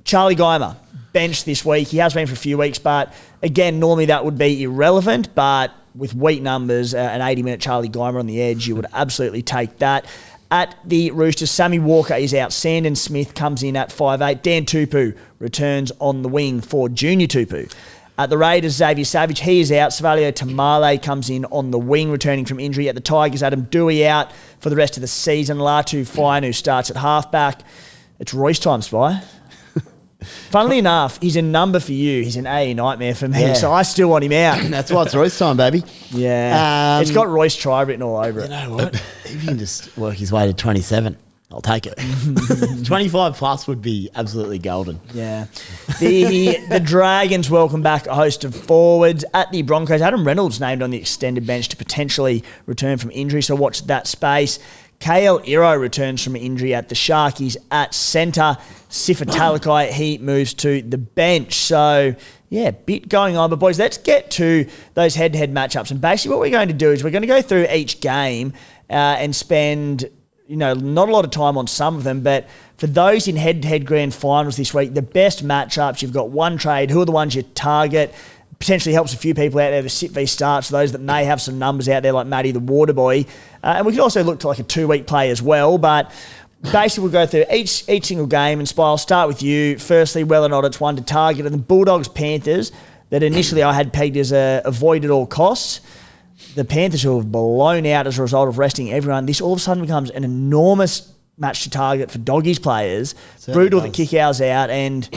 Charlie Geimer, benched this week. He has been for a few weeks, but again, normally that would be irrelevant, but with weak numbers, an 80-minute Charlie Geimer on the edge, you would absolutely take that. At the Roosters, Sammy Walker is out. Sandon Smith comes in at 5'8". Dan Tupu returns on the wing for Junior Tupu. At the Raiders, Xavier Savage, he is out. Savalio Tamale comes in on the wing, returning from injury. At the Tigers, Adam Dewey out for the rest of the season. Latu Fainu starts at halfback. It's Royce time, Spy. Funnily enough, he's a number for you. He's an A nightmare for me, so I still want him out. That's why it's Royce time, baby. Yeah. It's got Royce Try written all over it. You know what? If he can just work his way to 27, I'll take it. 25 plus would be absolutely golden. Yeah. The Dragons welcome back a host of forwards. At the Broncos, Adam Reynolds named on the extended bench to potentially return from injury, so watch that space. KL Iro returns from injury at the Sharkies at centre. Sifa Talakai, he moves to the bench. So, bit going on. But, boys, let's get to those head-to-head matchups. And basically what we're going to do is we're going to go through each game and spend, not a lot of time on some of them, but for those in head-to-head grand finals this week, the best matchups, you've got one trade. Who are the ones you target? Potentially helps a few people out there to sit v starts, those that may have some numbers out there like Matty the Waterboy. And we can also look to like a 2-week play as well. But basically we'll go through each single game. And Spy, I'll start with you. Firstly, whether or not it's one to target. And the Bulldogs-Panthers that initially I had pegged as a avoid at all costs. The Panthers who have blown out as a result of resting everyone. This all of a sudden becomes an enormous match to target for Doggies players. Brutal that kick ours out, and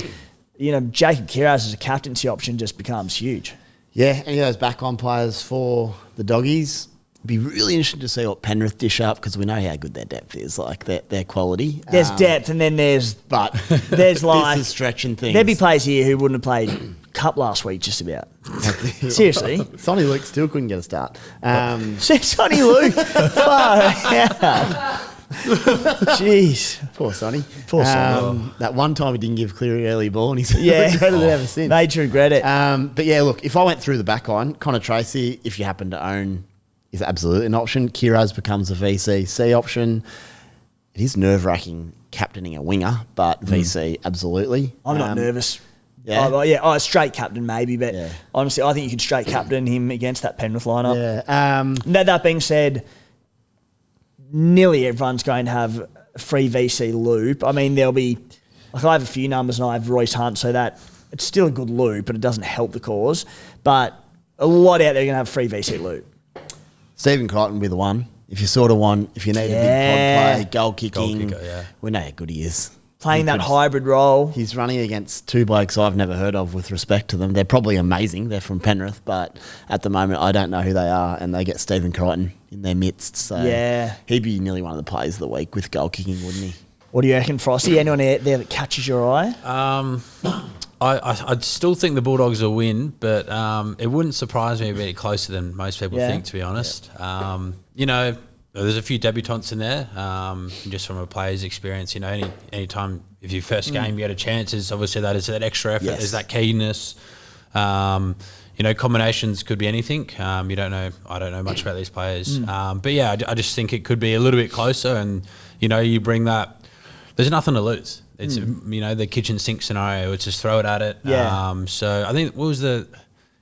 Jacob Kiraz as a captaincy option just becomes huge. Yeah, any of those back-on players for the Doggies. It'd be really interesting to see what Penrith dish up, because we know how good their depth is, like their quality. There's depth, and then there's like this is stretching things. There'd be players here who wouldn't have played Cup last week, just about. Seriously, Sonny Luke still couldn't get a start. Sonny Luke, far out. Jeez, poor Sonny. Poor Sonny. That one time he didn't give Cleary early ball, and he's regretted it ever since. Made to regret it. But yeah, look, if I went through the back line, Connor Tracy, if you happen to own, is absolutely an option. Kiraz becomes a VC option. It is nerve-wracking captaining a winger, but VC absolutely. I'm not nervous. Yeah, straight captain maybe, but honestly, I think you could straight captain him against that Penrith lineup. Yeah. That being said, nearly everyone's going to have a free VC loop. I mean, there'll be, like, I have a few numbers and I have Royce Hunt, so that it's still a good loop, but it doesn't help the cause. But a lot out there are going to have a free VC loop. Stephen Crichton will be the one. If you need a big pod play, goal kicking, we know how good he is. Playing that hybrid role. He's running against two blokes I've never heard of with respect to them. They're probably amazing. They're from Penrith, but at the moment I don't know who they are, and they get Stephen Crichton in their midst. So he'd be nearly one of the players of the week with goal kicking, wouldn't he? What do you reckon, Frosty? Anyone out there that catches your eye? I still think the Bulldogs will win, but it wouldn't surprise me a bit closer than most people think, to be honest. There's a few debutants in there, just from a player's experience. Any time if your first game you get a chance, is obviously that extra effort, there's that keenness. Combinations could be anything. You don't know. I don't know much about these players, but yeah, I just think it could be a little bit closer, and you bring that. There's nothing to lose. It's the kitchen sink scenario. It's just throw it at it. Yeah. So I think what was a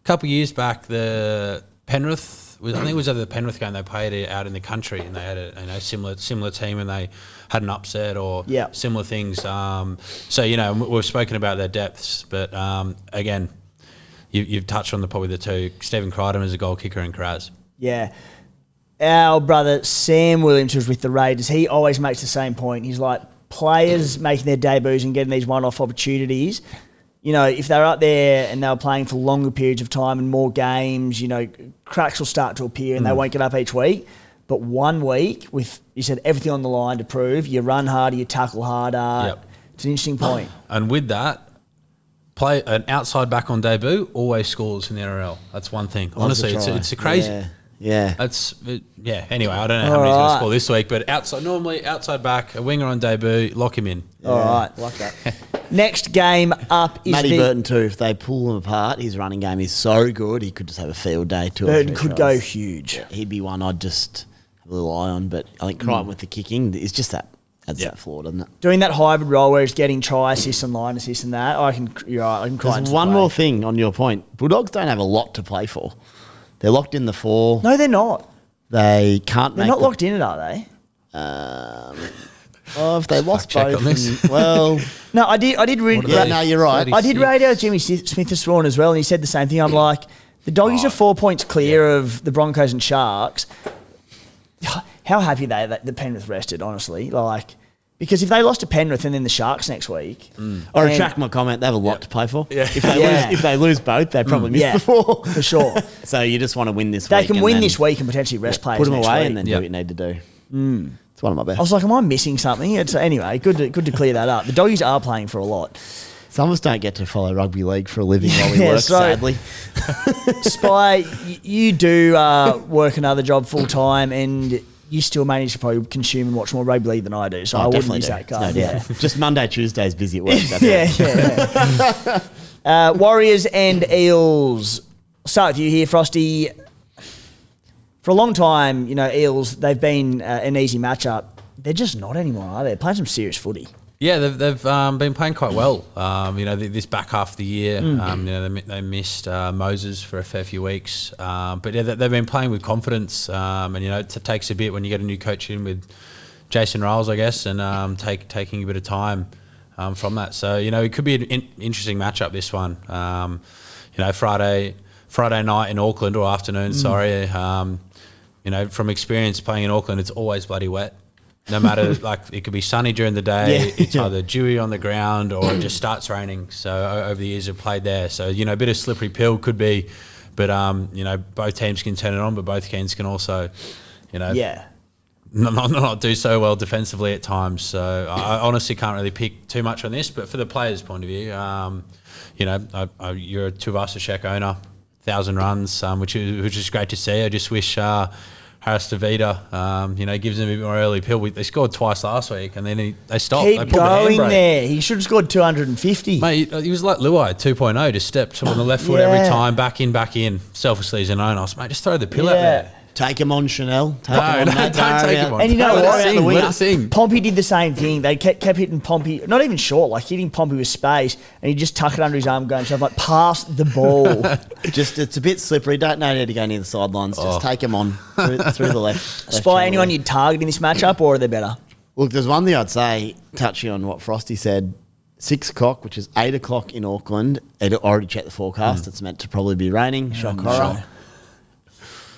couple of years back, the Penrith I think it was the Penrith game. They played it out in the country, and they had a similar team, and they had an upset or similar things. So we've spoken about their depths, but again, you've touched on probably the two. Stephen Crichton is a goal kicker, and Kraz. Yeah. Our brother Sam Williams was with the Raiders. He always makes the same point. He's like, players making their debuts and getting these one-off opportunities, if they're up there and they're playing for longer periods of time and more games, cracks will start to appear and they won't get up each week. But 1 week with, you said, everything on the line to prove, you run harder, you tackle harder. Yep. It's an interesting point. And with that, play an outside back on debut always scores in the NRL. That's one thing. Honestly, it's a crazy... Yeah. Anyway, I don't know how many he's going to score this week, but outside back, a winger on debut, lock him in. Yeah. All right. Like that. Next game up is Matty Burton too. If they pull him apart, his running game is so good, he could just have a field day too. Burton could go huge. Yeah, he'd be one I'd just have a little eye on, but I think Crichton with the kicking is just that. Adds that floor, doesn't it? Doing that hybrid role where he's getting try assists and line assists and that, you're right. I can Crichton. There's one more thing on your point. Bulldogs don't have a lot to play for. They're locked in the 4. No, they're not. They can't They're not locked in it, are they? If they lost both, no, I did read. No, you're right. I did radio Jimmy Smith this morning as well, and he said the same thing. I'm like, the Doggies are 4 points clear of the Broncos and Sharks. How happy are they that the Penrith rested? Honestly, because if they lost to Penrith and then the Sharks next week, I retract my comment. They have a lot to play for. Yeah. If they lose both, they probably miss the 4 for sure. So you just want to win this week. They can win this week and potentially rest players. Put them next away week. and then do what you need to do. It's one of my best. I was like, am I missing something? Anyway, good to clear that up. The Doggies are playing for a lot. Some of us don't get to follow rugby league for a living while we work, sadly. Spy, you do work another job full time, and you still manage to probably consume and watch more rugby league than I do. So I wouldn't use that card. No, Just Monday, Tuesdays busy at work. Warriors and Eels. I'll start with you here, Frosty. For a long time, Eels, they've been an easy matchup. They're just not anymore, are they? They're playing some serious footy. Yeah, they've been playing quite well. This back half of the year, they missed Moses for a fair few weeks, but they've been playing with confidence. And it takes a bit when you get a new coach in with Jason Riles, I guess, and taking a bit of time from that. So it could be an interesting matchup. This one, Friday night in Auckland or afternoon. Sorry, from experience playing in Auckland, it's always bloody wet. No matter, it could be sunny during the day, it's either dewy on the ground or it just starts raining. So over the years I've played there. So, a bit of slippery pill could be, but, both teams can turn it on, but both teams can also, not do so well defensively at times. So I honestly can't really pick too much on this, but for the players' point of view, you're a Tuivasa-Sheck owner, 1,000 runs, which is great to see. I just wish... Harris DeVita, gives them a bit more early pill. They scored twice last week, and then they stopped. Keep going there. He should have scored 250. Mate, he was like Luai 2.0, just stepped on the left foot every time, back in. Selfishly as an owner, mate, just throw the pill out there. Take him on, Chanel. Don't take him on. And let us sing. Pompey did the same thing. They kept hitting Pompey, not even short, hitting Pompey with space, and he just tuck it under his arm, going himself, pass the ball. It's a bit slippery. Don't know how to go near the sidelines. Just take him on through the left. Spy, anyone you'd target in this matchup, or are they better? Look, there's one thing I'd say, touching on what Frosty said. 6 o'clock, which is 8 o'clock in Auckland. I'd already checked the forecast. It's meant to probably be raining. Shock horror.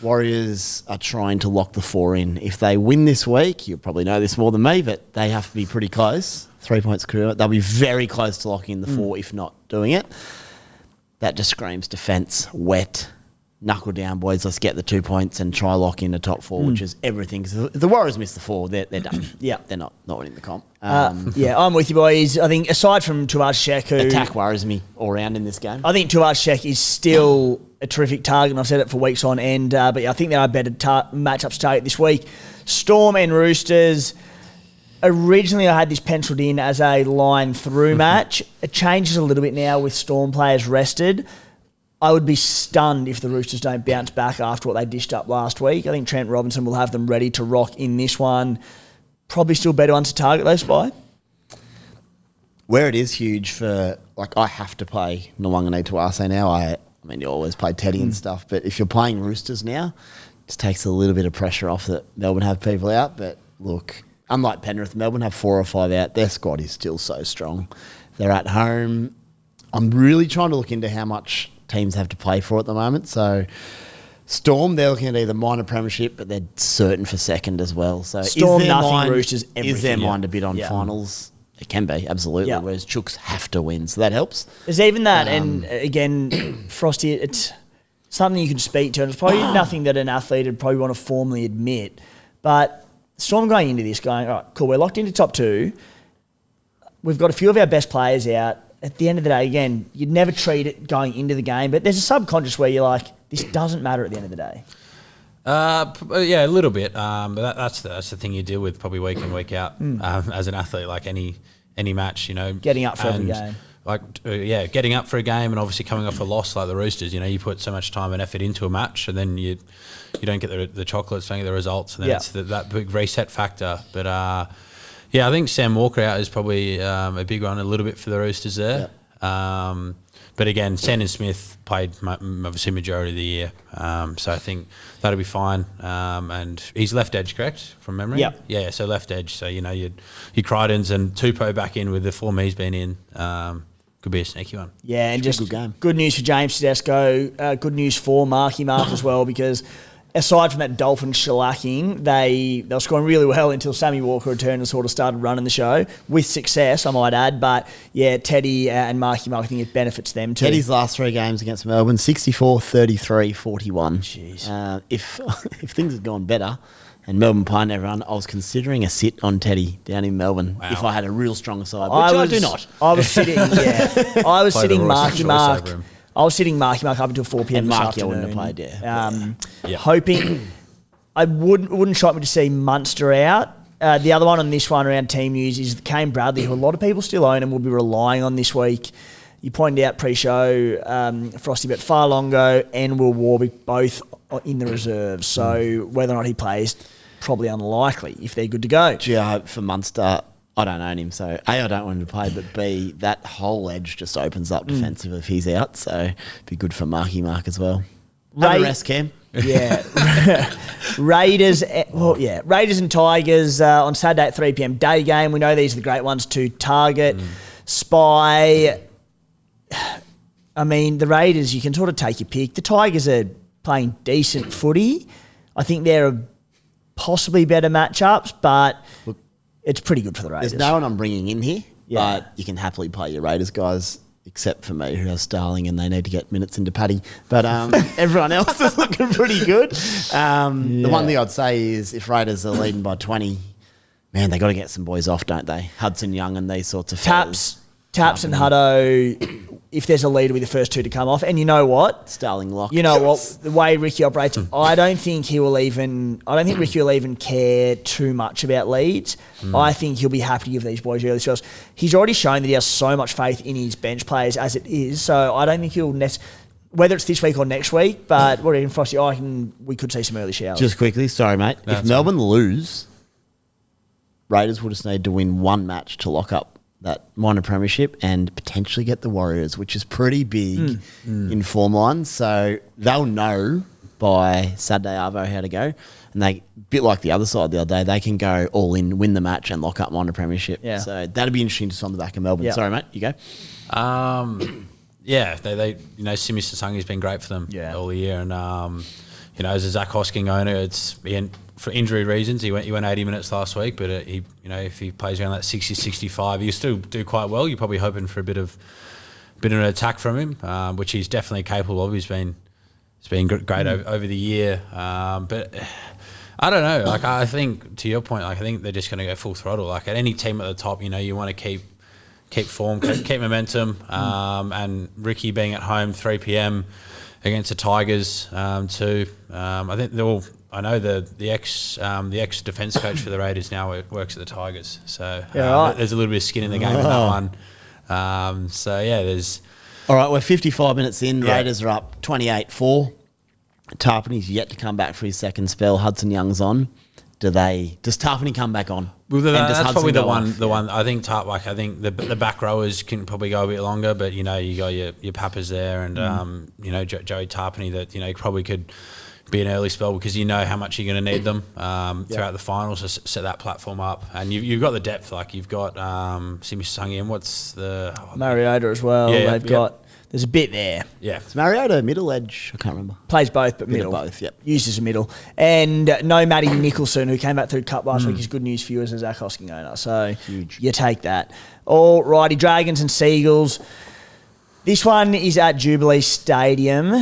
Warriors are trying to lock the 4 in. If they win this week, you'll probably know this more than me, but they have to be pretty close. 3 points clear. They'll be very close to locking in the 4 if not doing it. That just screams defence, wet, knuckle down, boys. Let's get the 2 points and try lock in the top 4, which is everything. Because if the Warriors miss the 4, they're done. They're not winning the comp. I'm with you, boys. I think aside from Tuivasa-Sheck, who... Attack worries me all round in this game. I think Tuivasa-Sheck is still a terrific target, and I've said it for weeks on end. But I think there are better matchups to target this week. Storm and Roosters. Originally, I had this penciled in as a line-through match. It changes a little bit now with Storm players rested. I would be stunned if the Roosters don't bounce back after what they dished up last week. I think Trent Robinson will have them ready to rock in this one. Probably still better ones to target, though, Spy. Where it is huge for... I have to play Nwangane Tuivasa now. I mean, you always play Teddy and stuff, but if you're playing Roosters now, just takes a little bit of pressure off that Melbourne have people out. But look, unlike Penrith, Melbourne have 4 or 5 out. Their squad is still so strong. They're at home. I'm really trying to look into how much teams have to play for at the moment. So Storm, they're looking at either minor premiership, but they're certain for second as well. So Storm, nothing, Roosters, everything. Is their mind a bit on finals? It can be, absolutely. Yeah. Whereas Chooks have to win, so that helps. There's even that, and again, Frosty, it's something you can speak to, and it's probably nothing that an athlete would probably want to formally admit. But Storm going into this, going, all right, cool, we're locked into top 2. We've got a few of our best players out. At the end of the day, again, you'd never treat it going into the game, but there's a subconscious where you're like, this doesn't matter at the end of the day. Yeah, a little bit. But that's the thing you deal with probably week in, week out as an athlete, like any match, you know. Getting up for every game. Getting up for a game and obviously coming off a loss like the Roosters, you know, you put so much time and effort into a match and then you don't get the chocolates, don't get the results, and then it's that big reset factor. But I think Sam Walker out is probably a big one a little bit for the Roosters there. Yeah. But again, Sandon Smith played obviously majority of the year, so I think that'll be fine. And he's left edge, correct, from memory? Yep. Yeah, so left edge. So, you know, your Crichtons and Tupou back in with the form he's been in. Could be a sneaky one. Yeah, and just good game. Good news for James Tedesco. Good news for Marky Mark as well, because aside from that Dolphin shellacking, they were scoring really well until Sammy Walker returned and sort of started running the show with success, I might add. But yeah, Teddy and Marky Mark, I think it benefits them too. Teddy's last 3 games against Melbourne, 64, 33, 41. Jeez. If things had gone better and Melbourne playing everyone, I was considering a sit on Teddy down in Melbourne if I had a real strong side, which I do not. I was sitting, I was sitting Marky Mark. I was sitting Marky Mark up until 4 p.m. this afternoon. Wouldn't have played, hoping I wouldn't shock me to see Munster out. The other one on this one around team news is Kane Bradley, who a lot of people still own and will be relying on this week. You pointed out pre-show, Frosty, but Farlongo and Will Warwick both in the reserves. So whether or not he plays, probably unlikely if they're good to go. Gee, I hope for Munster. I don't own him, so A, I don't want him to play, but B, that whole edge just opens up defensive if he's out, so it'd be good for Marky Mark as well. Have a rest, Cam. Yeah. Raiders and Tigers on Saturday at 3 p.m. day game. We know these are the great ones to target. Spy. I mean, the Raiders, you can sort of take your pick. The Tigers are playing decent footy. I think they're possibly better matchups, but look, it's pretty good for the Raiders. There's no one I'm bringing in here, but you can happily play your Raiders guys, except for me, who has Starling, and they need to get minutes into Paddy. But everyone else is looking pretty good. The one thing I'd say is if Raiders are leading by 20, man, they got to get some boys off, don't they? Hudson Young and these sorts of Taps and Hutto, if there's a lead, will be the first 2 to come off. And you know what? Starling lock. You know what? The way Ricky operates, I don't think Ricky will even care too much about leads. I think he'll be happy to give these boys early spells. He's already shown that he has so much faith in his bench players as it is. So I don't think he'll whether it's this week or next week, but what do you, Frosty? We could see some early showers. Just quickly, sorry, mate. If Melbourne lose, Raiders will just need to win 1 match to lock up that minor premiership and potentially get the Warriors, which is pretty big in form lines. So they'll know by Saturday Arvo how to go. And they, a bit like the other side the other day, they can go all in, win the match and lock up minor premiership. Yeah. So that'll be interesting to see on the back of Melbourne. Sorry, mate, you go. They you know, Simi Sasangi's been great for them all the year. And, you know, as a Zach Hosking owner, for injury reasons, he went 80 minutes last week, but he, you know, if he plays around that 60-65, he'll still do quite well. You're probably hoping for a bit of an attack from him, which he's definitely capable of. He's been great over the year, but I don't know. Like, I think to your point, like, I think they're just going to go full throttle. Like at any team at the top, you know, you want to keep form, keep momentum, and Ricky being at home 3 p.m. against the Tigers too. I think they're all. I know the ex defence coach for the Raiders now works at the Tigers, so there's a little bit of skin in the game in that one. There's. All right, we're 55 minutes in. Raiders are up 28-4. Tarpany's yet to come back for his second spell. Hudson Young's on. Does Tarpany come back on? Well, that's probably the one. I think I think the back rowers can probably go a bit longer, but you know, you got your Papas there, and you know, Joey Tarpany that, you know, probably could be an early spell because you know how much you're going to need them throughout the finals to set that platform up. And you've got the depth. Like you've got Simi Sung-in. What's the... Mariota as well. They've got... There's a bit there. Yeah. It's Mariota, middle edge. I can't remember. Plays both, but middle. Both, yep. Used as a middle. And no Matty Nicholson, who came back through Cup last week, is good news for you as a Zach Hosking owner. So huge. You take that. All righty, Dragons and Seagulls. This one is at Jubilee Stadium.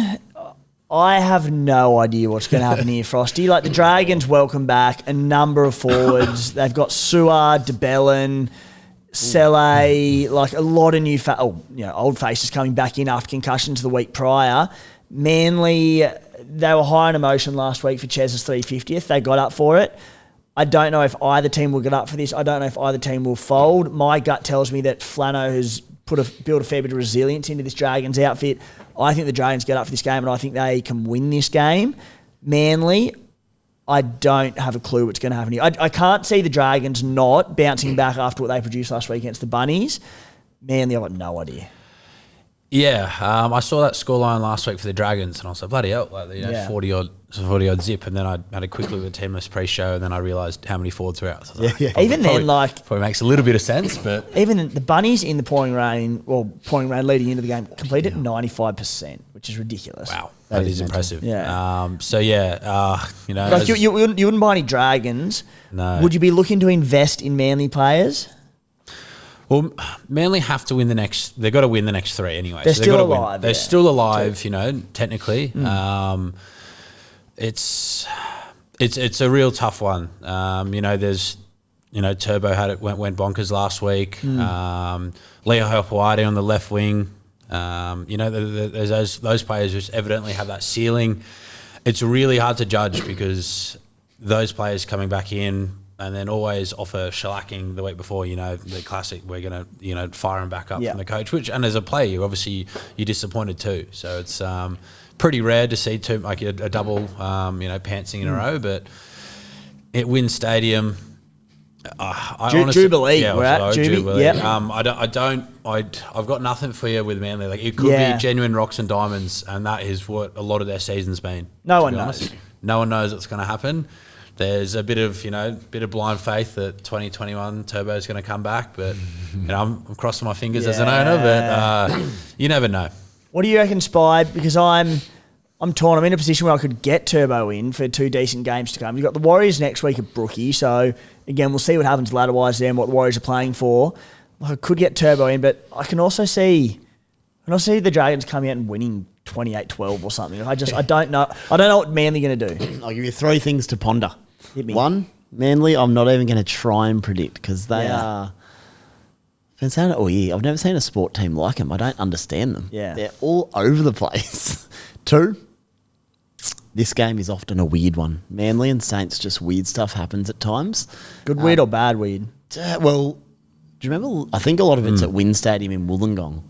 I have no idea what's going to happen here, Frosty. Like the Dragons welcome back a number of forwards. They've got Suar, DeBellin, Sele, like a lot of new, old faces coming back in after concussions the week prior. Manly, they were high on emotion last week for Chez's 350th. They got up for it. I don't know if either team will get up for this. I don't know if either team will fold. My gut tells me that Flano has built a fair bit of resilience into this Dragons outfit. I think the Dragons get up for this game, and I think they can win this game. Manly, I don't have a clue what's going to happen here. I can't see the Dragons not bouncing back after what they produced last week against the Bunnies. Manly, I've got no idea. Yeah, I saw that scoreline last week for the Dragons, and I was like, bloody hell, 40 odd zip. And then I had a quick look at the team list pre-show, and then I realised how many forwards were out. So Even then, probably makes a little bit of sense, but even the Bunnies in the pouring rain leading into the game completed 95%, which is ridiculous. Wow, that is impressive. Yeah. Like you wouldn't buy any Dragons. No. Would you be looking to invest in Manly players? Well, Manly have to win the next. They've got to win the next three anyway. They're still alive. They're still alive. Technically, it's a real tough one. There's Turbo went bonkers last week. Leo Hopoate on the left wing. There's those players which evidently have that ceiling. It's really hard to judge because those players coming back in. And then always offer shellacking the week before, the classic, we're going to, fire them back up from the coach. And as a player, you're disappointed too. So it's pretty rare to see a double, pantsing in a row. But at Wynn Stadium, Jubilee, we're at Jubilee. Yep. I've got nothing for you with Manly. Like it could be genuine rocks and diamonds, and that is what a lot of their season's been. No one knows. No one knows what's going to happen. There's a bit of blind faith that 2021 Turbo is going to come back, but I'm crossing my fingers as an owner, but you never know. What do you reckon, Spy? Because I'm torn. I'm in a position where I could get Turbo in for 2 decent games to come. You've got the Warriors next week at Brookie, so again, we'll see what happens ladder-wise there and what the Warriors are playing for. I could get Turbo in, but I can also see the Dragons coming out and winning 28-12 or something. I don't know. I don't know what Manly going to do. I'll give you 3 things to ponder. One, Manly, I'm not even going to try and predict because they are... I've been saying it all year. I've never seen a sport team like them. I don't understand them. Yeah. They're all over the place. 2, this game is often a weird one. Manly and Saints, just weird stuff happens at times. Good weird or bad weird? Well... Do you remember? I think a lot of it's at Wynn Stadium in Wollongong.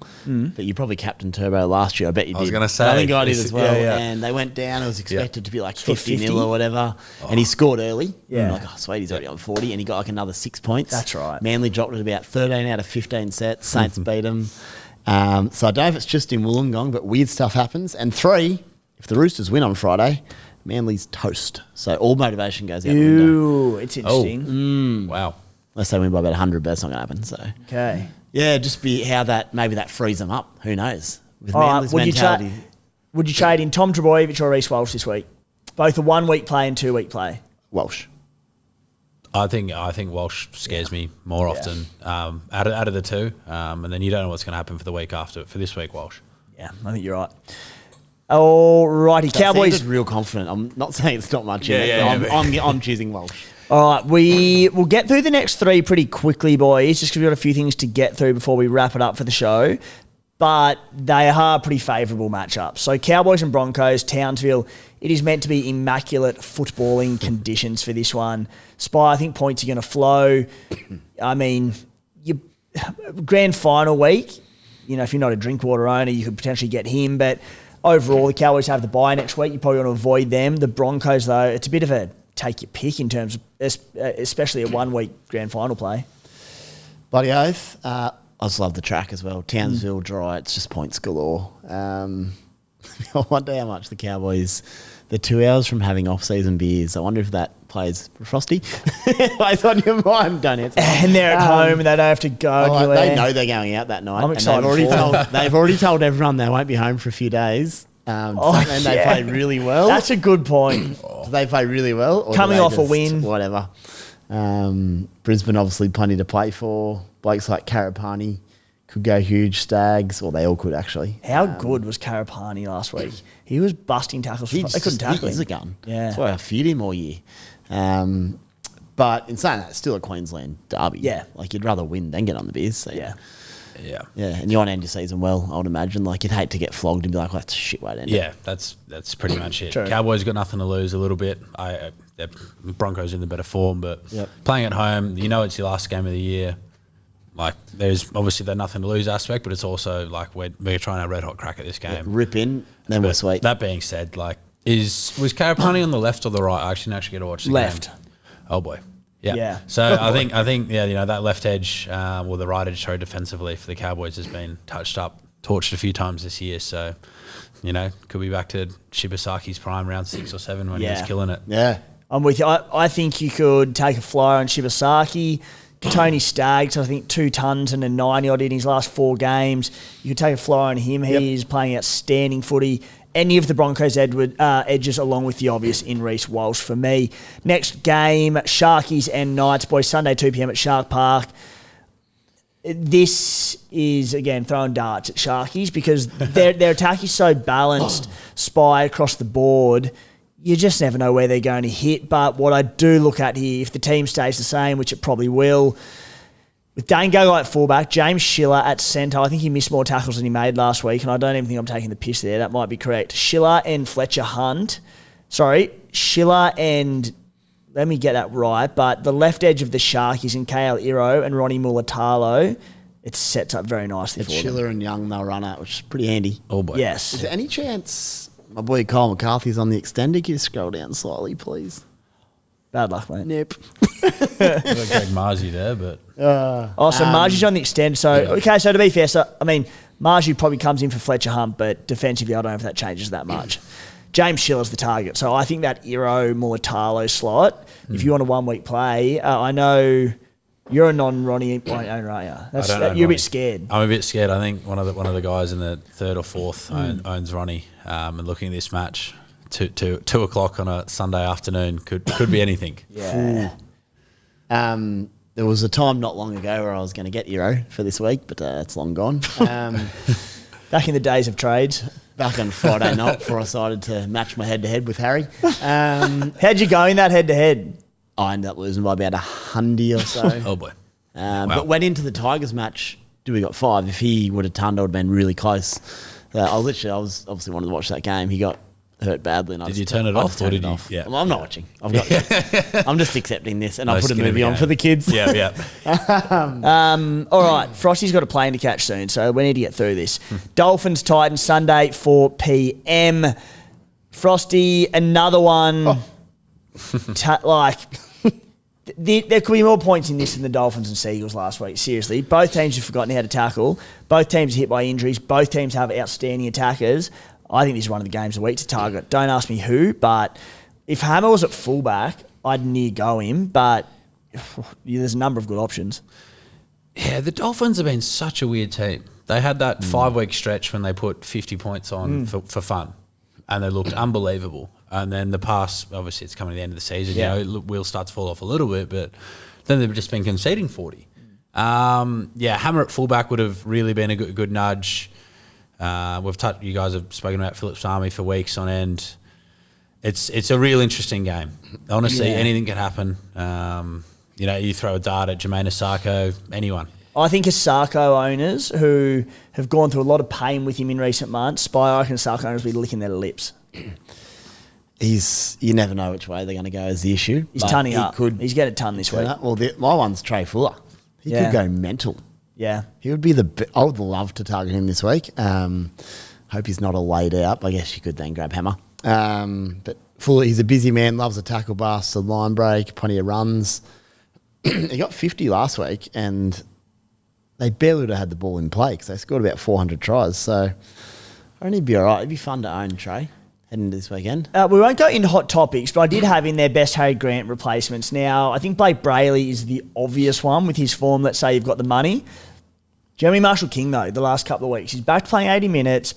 But you probably captained Turbo last year. I bet you did. I was going to say. I think I did as well. Yeah. And they went down. It was expected to be like 50-0 or whatever. And he scored early. Yeah. I'm like, sweet, he's already on 40. And he got like another 6 points. That's right. Manly dropped it about 13 out of 15 sets. Saints beat them. So I don't know if it's just in Wollongong, but weird stuff happens. And 3, if the Roosters win on Friday, Manly's toast. So all motivation goes out the window. It's interesting. Wow. Unless they win by about 100, but that's not going to happen. So Okay. Yeah, just be how maybe that frees them up. Who knows? With All Manly's right, mentality. would you trade in Tom Trbojevic or Reece Walsh this week? Both a 1-week play and 2-week play. Walsh. I think Walsh scares me more often out of the two, and then you don't know what's going to happen for the week after. For this week, Walsh. Yeah, I think you're right. All righty, Cowboys. Real confident. I'm not saying it's not much. I'm choosing Walsh. All right, we will get through the next 3 pretty quickly, boys, just because we've got a few things to get through before we wrap it up for the show. But they are pretty favourable matchups. So Cowboys and Broncos, Townsville, it is meant to be immaculate footballing conditions for this one. Spy, I think points are going to flow. I mean, grand final week, if you're not a Drinkwater owner, you could potentially get him. But overall, the Cowboys have the bye next week. You probably want to avoid them. The Broncos, though, it's a bit of a take your pick in terms of, especially a 1-week grand final play. Bloody oath. I just love the track as well. Townsville dry. It's just points galore. I wonder how much the Cowboys, they're 2 hours from having off-season beers. I wonder if that plays for Frosty. Plays on your mind, don't answer. And they're at home and they don't have to go anywhere. They know they're going out that night. I'm excited. They've already told everyone they won't be home for a few days. And they play really well. That's a good point. Do they play really well? Or coming off a win. Whatever. Brisbane obviously plenty to play for. Blokes like Karapani could go huge. Stags, or they all could actually. How good was Karapani last week? He was busting tackles. They couldn't tackle him. He's a gun. Yeah. That's why I feared him all year. But in saying that, it's still a Queensland derby. Yeah. Like, you'd rather win than get on the beers. So. Yeah. Yeah. Yeah, and you want to end your season well, I would imagine. Like, you'd hate to get flogged and be like, well, that's a shit way to end it. Yeah, that's pretty much it. True. Cowboys got nothing to lose a little bit. The Broncos in the better form, but playing at home, it's your last game of the year. Like, there's obviously the nothing to lose aspect, but it's also like we're trying our red hot crack at this game. Rip in, then we're sweet. That being said, like, was Karapani on the left or the right? I actually get to watch the left. game. Oh boy. Yeah. Yeah. So I think that left edge or the right edge, defensively for the Cowboys has been torched a few times this year. So, could be back to Shibasaki's prime round 6 or 7 when he was killing it. Yeah. I'm with you. I think you could take a flyer on Shibasaki. Tony Staggs, I think 2 tons and a 90 odd in his last 4 games. You could take a flyer on him. He is playing outstanding footy. Any of the Broncos edges along with the obvious in Reece Walsh for me. Next game, Sharkies and Knights. Boys, Sunday 2 p.m. at Shark Park. This is, again, throwing darts at Sharkies because their attack is so balanced, spy across the board. You just never know where they're going to hit. But what I do look at here, if the team stays the same, which it probably will, with Dane Gagai at fullback, James Schiller at centre. I think he missed more tackles than he made last week, and I don't even think I'm taking the piss there. That might be correct. Schiller and Fletcher Hunt. Sorry, Schiller and... Let me get that right. But the left edge of the Sharkies in KL Iro and Ronnie Mulatalo, it sets up very nicely for them. Schiller and Young, they'll run out, which is pretty handy. Oh boy. Yes. Is there any chance my boy Kyle McCarthy's on the extender? Can you scroll down slightly, please? Bad luck, mate. Nope. We've got Greg Marzi there, but... So Margie's on the extend. So to be fair, Margie probably comes in for Fletcher Hunt, but defensively, I don't know if that changes that much. James Schiller's the target. So I think that Iro Mulatalo slot, if you want a 1 week play, I know you're a non-Ronnie owner, aren't you? You're a bit scared. I'm a bit scared. I think one of the guys in the 3rd or 4th owns Ronnie. And looking at this match, 2 o'clock on a Sunday afternoon could be anything. Yeah. There was a time not long ago where I was going to get Iro for this week, but it's long gone. Back in the days of trades. Back on Friday night before I decided to match my head-to-head with Harry. How'd you go in that head-to-head? I ended up losing by about 100 or so. Oh, boy. Wow. But went into the Tigers match, we got 5. If he would have turned, I would have been really close. I was obviously wanted to watch that game. He got hurt badly. And did you turn it off or did you? Yeah. Well, I'm not watching. I'm just accepting this and I'll put a movie on for the kids. Yeah. All right. Frosty's got a plane to catch soon, so we need to get through this. Dolphins, Titans, Sunday, 4 p.m. Frosty, another one. There could be more points in this than the Dolphins and Seagulls last week. Seriously. Both teams have forgotten how to tackle. Both teams are hit by injuries. Both teams have outstanding attackers. I think this is one of the games of the week to target. Don't ask me who, but if Hammer was at fullback, I'd near go him, but there's a number of good options. Yeah, the Dolphins have been such a weird team. They had that 5-week stretch when they put 50 points on for fun, and they looked unbelievable. And then the past, obviously it's coming to the end of the season, wheels start to fall off a little bit, but then they've just been conceding 40. Hammer at fullback would have really been a good nudge. You guys have spoken about Phillips Army for weeks on end. It's a real interesting game. Honestly, anything can happen. You throw a dart at Jermaine Asako, anyone. I think Asako owners who have gone through a lot of pain with him in recent months, I reckon Asako owners will be licking their lips. You never know which way they're going to go is the issue. He's tunning up. He's getting a ton this week. Well, my one's Trey Fuller. He could go mental. Yeah. He would be I would love to target him this week. Hope he's not all laid out. I guess you could then grab Hammer. But Fuller, he's a busy man, loves a tackle bust, a line break, plenty of runs. He got 50 last week and they barely would have had the ball in play because they scored about 400 tries. So I think he'd be all right. It'd be fun to own Trey heading into this weekend. We won't go into hot topics, but I did have in there best Harry Grant replacements. Now, I think Blake Brayley is the obvious one with his form. Let's say you've got the money. Jeremy Marshall-King, though, the last couple of weeks, he's back to playing 80 minutes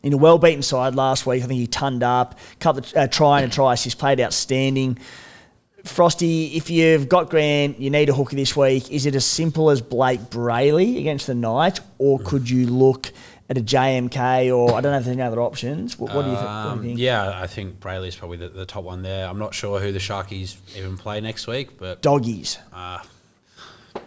in a well-beaten side last week. I think he tonned up, couple of try and a try assist, played outstanding. Frosty, if you've got Grant, you need a hooker this week. Is it as simple as Blake Brayley against the Knights, or could you look at a JMK, or I don't know if there's any other options? What do you think? Yeah, I think Brayley's probably the top one there. I'm not sure who the Sharkies even play next week, but Doggies.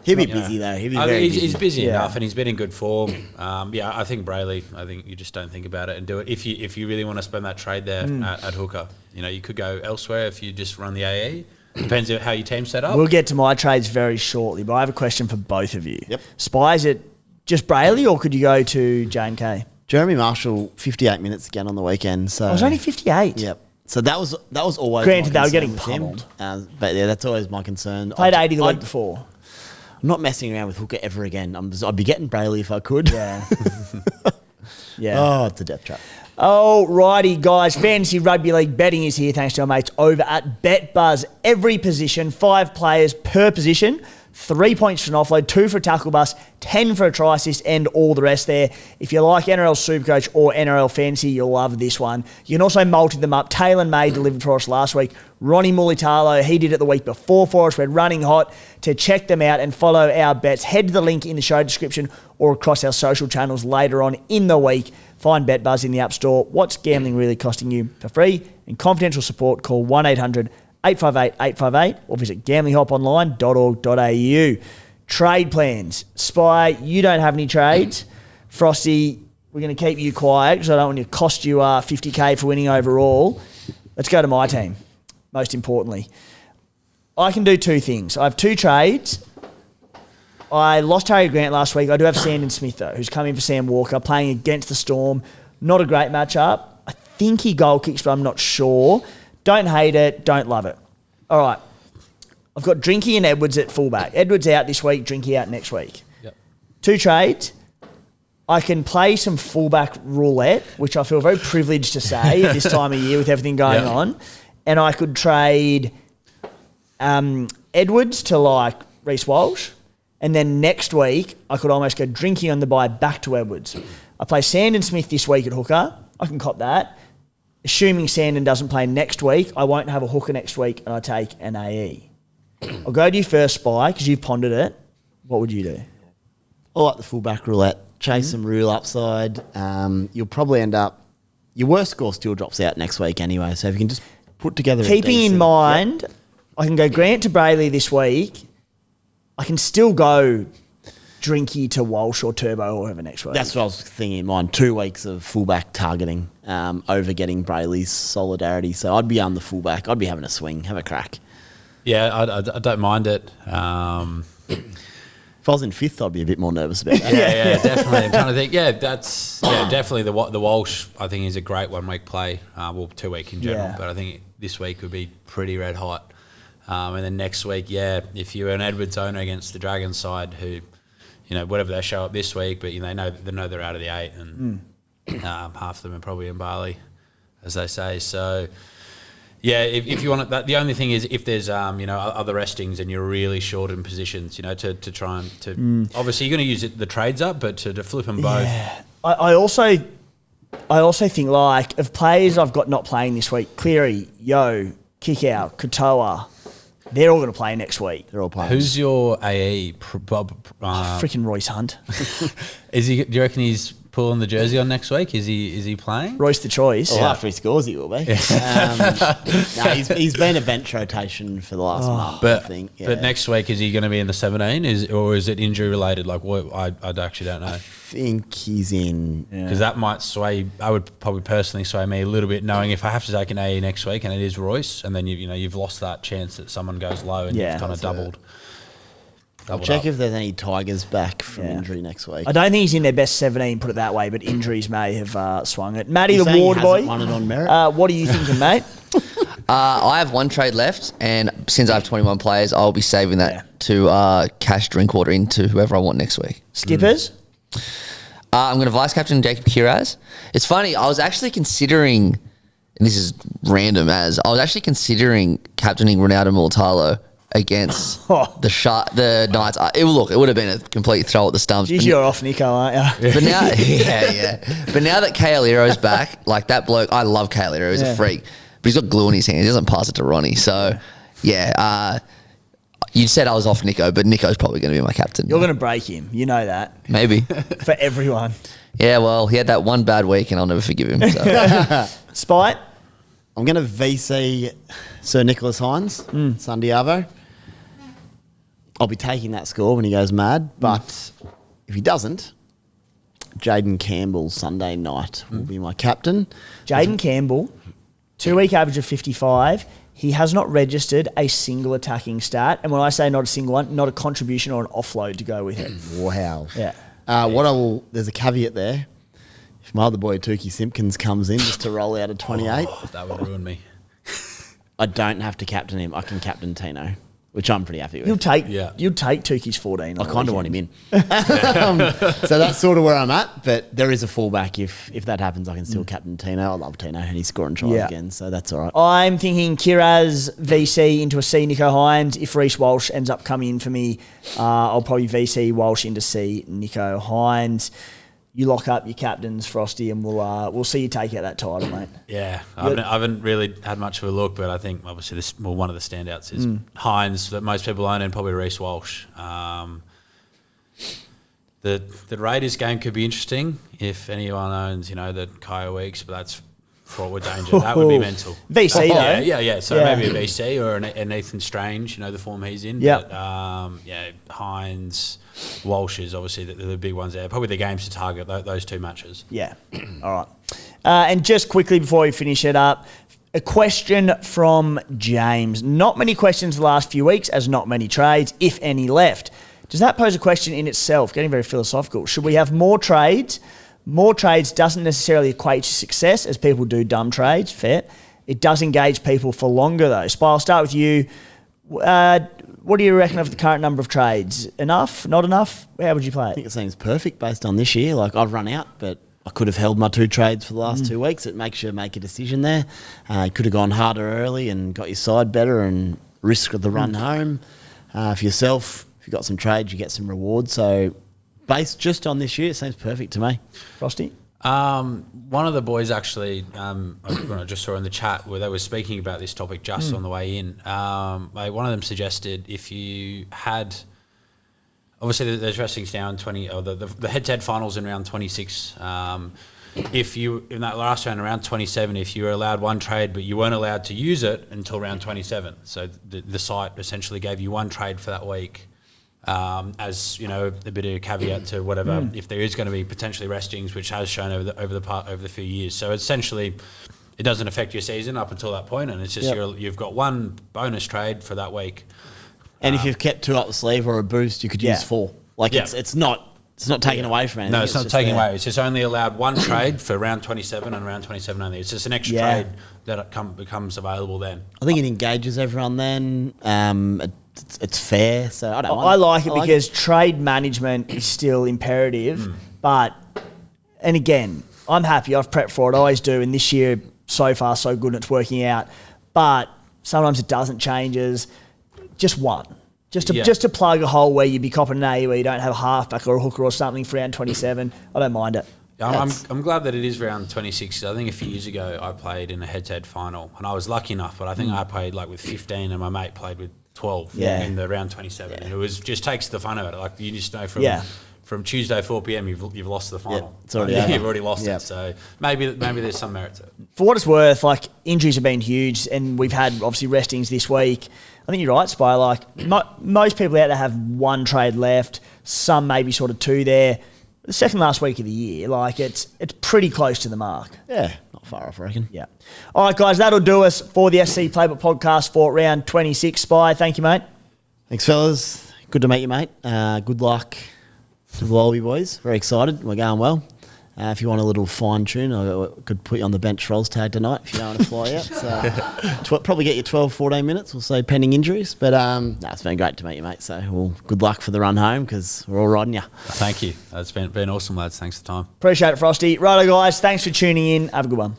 He'll be busy though. He's busy enough, and he's been in good form. I think Brayley. I think you just don't think about it and do it. If you really want to spend that trade there at hooker, you could go elsewhere if you just run the AE. Depends on how your team's set up. We'll get to my trades very shortly, but I have a question for both of you. Yep. Spy, is it just Brayley, or could you go to JMK? Jeremy Marshall, 58 minutes again on the weekend. So it was only 58. Yep. So that was always. Granted, my they were getting concern with pummeled. but yeah, that's always my concern. Played 80 the week before. I'm not messing around with hooker ever again. I'd be getting Brayley if I could. Yeah. Yeah. Oh, it's a death trap. Alrighty, guys. Fantasy Rugby League betting is here thanks to our mates over at BetBuzz. Every position, 5 players per position, 3 points for an offload, 2 for a tackle bust, 10 for a try assist, and all the rest there. If you like NRL Supercoach or NRL Fantasy, you'll love this one. You can also multi them up. Taylor May delivered for us last week. Ronnie Mulitalo, he did it the week before for us. We're running hot. To check them out and follow our bets, head to the link in the show description or across our social channels later on in the week. Find BetBuzz in the App Store. What's gambling really costing you? For free and confidential support, call 1-800-858-858 or visit gamblinghelponline.org.au. Trade plans. Spy, you don't have any trades. Frosty, we're going to keep you quiet because I don't want to cost you $50K for winning overall. Let's go to my team, most importantly. I can do 2 things. I have 2 trades. I lost Harry Grant last week. I do have Sandon Smith, though, who's come in for Sam Walker, playing against the Storm. Not a great matchup. I think he goal kicks, but I'm not sure. Don't hate it. Don't love it. All right. I've got Drinky and Edwards at fullback. Edwards out this week, Drinky out next week. Yep. 2 trades. I can play some fullback roulette, which I feel very privileged to say at this time of year with everything going on. And I could trade Edwards to Reece Walsh. And then next week, I could almost go Drinky on the bye back to Edwards. I play Sandon Smith this week at hooker. I can cop that. Assuming Sandon doesn't play next week, I won't have a hooker next week and I take an AE. I'll go to you first, Spy, because you've pondered it. What would you do? I like the fullback roulette. Chase some real upside. You'll probably end up... Your worst score still drops out next week anyway, so if you can just put together Keeping in mind, I can go Grant to Brayley this week. I can still go Drinky to Walsh or Turbo or whatever next week. That's what I was thinking in mind. 2 weeks of fullback targeting over getting Brayley's solidarity. So I'd be on the fullback. I'd be having a swing, have a crack. Yeah, I don't mind it. If I was in 5th, I'd be a bit more nervous about that. Yeah, definitely. I'm trying to think. Yeah, that's definitely the Walsh. I think is a great 1 week play. 2 week in general, but I think this week would be pretty red hot. And then next week, if you're an Edwards owner against the Dragons side, who, whatever they show up this week, but they know they're out of the 8, and half of them are probably in Bali, as they say. So, if you want it, the only thing is if there's other restings and you're really short in positions, to try and obviously you're going to use the trades up, but to flip them both. Yeah. I also think of players I've got not playing this week: Cleary, Yo, Kickout, Katoa. They're all going to play next week. They're all playing. Who's your AE? Freaking Royce Hunt. Do you reckon he's pulling the jersey on next week? Is he playing? Royce the choice. Well, after he scores, he will be. He's been a bench rotation for the last month, I think. Yeah. But next week, is he going to be in the 17? Or is it injury related? I actually don't know. I think he's in. Because that might sway. I would probably personally sway me a little bit, knowing if I have to take an AE next week and it is Royce, and then you've lost that chance that someone goes low and you've kind of doubled. I'll check if there's any Tigers back from injury next week. I don't think he's in their best 17, put it that way, but injuries may have swung it. Matty the Waterboy. Won it on merit? What are you thinking, mate? I have 1 trade left, and since I have 21 players, I'll be saving that to cash Drinkwater into whoever I want next week. Skippers? I'm going to vice captain Jacob Kiraz. It's funny. I was actually considering, and this is random I was actually considering captaining Ronaldo Mulitalo against the Knights. It would have been a complete throw at the stumps. Geez, you're off, Nico, aren't you? But now, But now that Kalero's back, like that bloke, I love Kalero. He's a freak, but he's got glue in his hands. He doesn't pass it to Ronnie. So, you said I was off Nico, but Nico's probably going to be my captain. You're going to break him. You know that. Maybe. For everyone. Yeah, well, he had that one bad week, and I'll never forgive him. So. Spite? I'm going to VC Sir Nicholas Hines, Sunday Arvo. I'll be taking that score when he goes mad, but if he doesn't, Jaden Campbell Sunday night will be my captain. Jaden Campbell, 2-week average of 55. He has not registered a single attacking stat. And when I say not a single one, not a contribution or an offload to go with it. Wow. Yeah. There's a caveat there. If my other boy, Tukey Simpkins, comes in just to roll out a 28. That would ruin me. I don't have to captain him. I can captain Tino, which I'm pretty happy with. You'll take Tukey's 14. I kind of want him in. So that's sort of where I'm at. But there is a fallback. If that happens, I can still captain Tino. I love Tino, and he's scoring tries again, so that's all right. I'm thinking Kiraz VC into a C, Nico Hines. If Reece Walsh ends up coming in for me, I'll probably VC Walsh into C, Nico Hines. You lock up your captains, Frosty, and we'll see you take out that title, mate. Yeah, I haven't really had much of a look, but I think obviously one of the standouts is Hines that most people own, and probably Reece Walsh. The Raiders game could be interesting if anyone owns, the Kyle Weeks, but that's fraught with danger. That would be mental. VC though. Yeah. So maybe a VC or an Ethan Strange, the form he's in. Yep. But Hines, Walsh is obviously the big ones there. Probably the games to target those two matches. Yeah. All right. And just quickly before we finish it up, a question from James. Not many questions the last few weeks, as not many trades, if any, left. Does that pose a question in itself? Getting very philosophical. Should we have more trades? More trades doesn't necessarily equate to success, as people do dumb trades. Fair. It does engage people for longer, though. Spy, I'll start with you. What do you reckon of the current number of trades? Enough? Not enough? How would you play I it? think it seems perfect based on this year. Like, I've run out, but I could have held my 2 trades for the last 2 weeks. It makes you make a decision there. You could have gone harder early and got your side better and risked the run home. For yourself, if you've got some trades, you get some rewards. So, based just on this year, it seems perfect to me. Frosty? One of the boys actually, I just saw in the chat where they were speaking about this topic just on the way in. One of them suggested if you had, obviously there's wrestling's down 20, or the head-to-head finals in round 26. If you, in that last round, around 27, if you were allowed one trade but you weren't allowed to use it until round 27. So the site essentially gave you one trade for that week. As a bit of a caveat to whatever if there is going to be potentially restings, which has shown over the few years. So essentially, it doesn't affect your season up until that point, and it's just you've got one bonus trade for that week. And if you've kept 2 up the sleeve or a boost, you could use 4. Like it's not taken away from anything. No, it's not taken away. It's just only allowed one trade for round 27 and round 27 only. It's just an extra trade that becomes available then. I think it engages everyone then. It's fair, so I don't mind. I like it because trade management is still imperative, and again, I'm happy. I've prepped for it. I always do, and this year, so far, so good, and it's working out. But sometimes it doesn't changes. Just one. Just to plug a hole where you'd be copping an A where you don't have a halfback or a hooker or something for round 27. I don't mind it. I'm glad that it is round 26. I think a few years ago I played in a head-to-head final, and I was lucky enough, but I think I played with 15 and my mate played with 12 in the round 27. And it was just takes the fun out of it. Like, you just know from Tuesday 4 p.m. you've lost the final. It's already over. You've already lost it. So maybe there's some merit to it. For what it's worth, injuries have been huge, and we've had obviously restings this week. I think you're right, Spy. Most people out there have one trade left. Some maybe sort of 2 there. The second last week of the year, it's pretty close to the mark. Yeah, not far off, I reckon. Yeah. All right, guys, that'll do us for the SC Playbook podcast for round 26. Spy, thank you, mate. Thanks, fellas. Good to meet you, mate. Good luck to the Wallaby boys. Very excited. We're going well. If you want a little fine tune, I could put you on the bench Rolls tag tonight if you don't want to fly out. So probably get you 12, 14 minutes, we'll say, pending injuries. But it's been great to meet you, mate. So good luck for the run home because we're all riding you. Thank you. It's been awesome, lads. Thanks for the time. Appreciate it, Frosty. Righto, guys. Thanks for tuning in. Have a good one.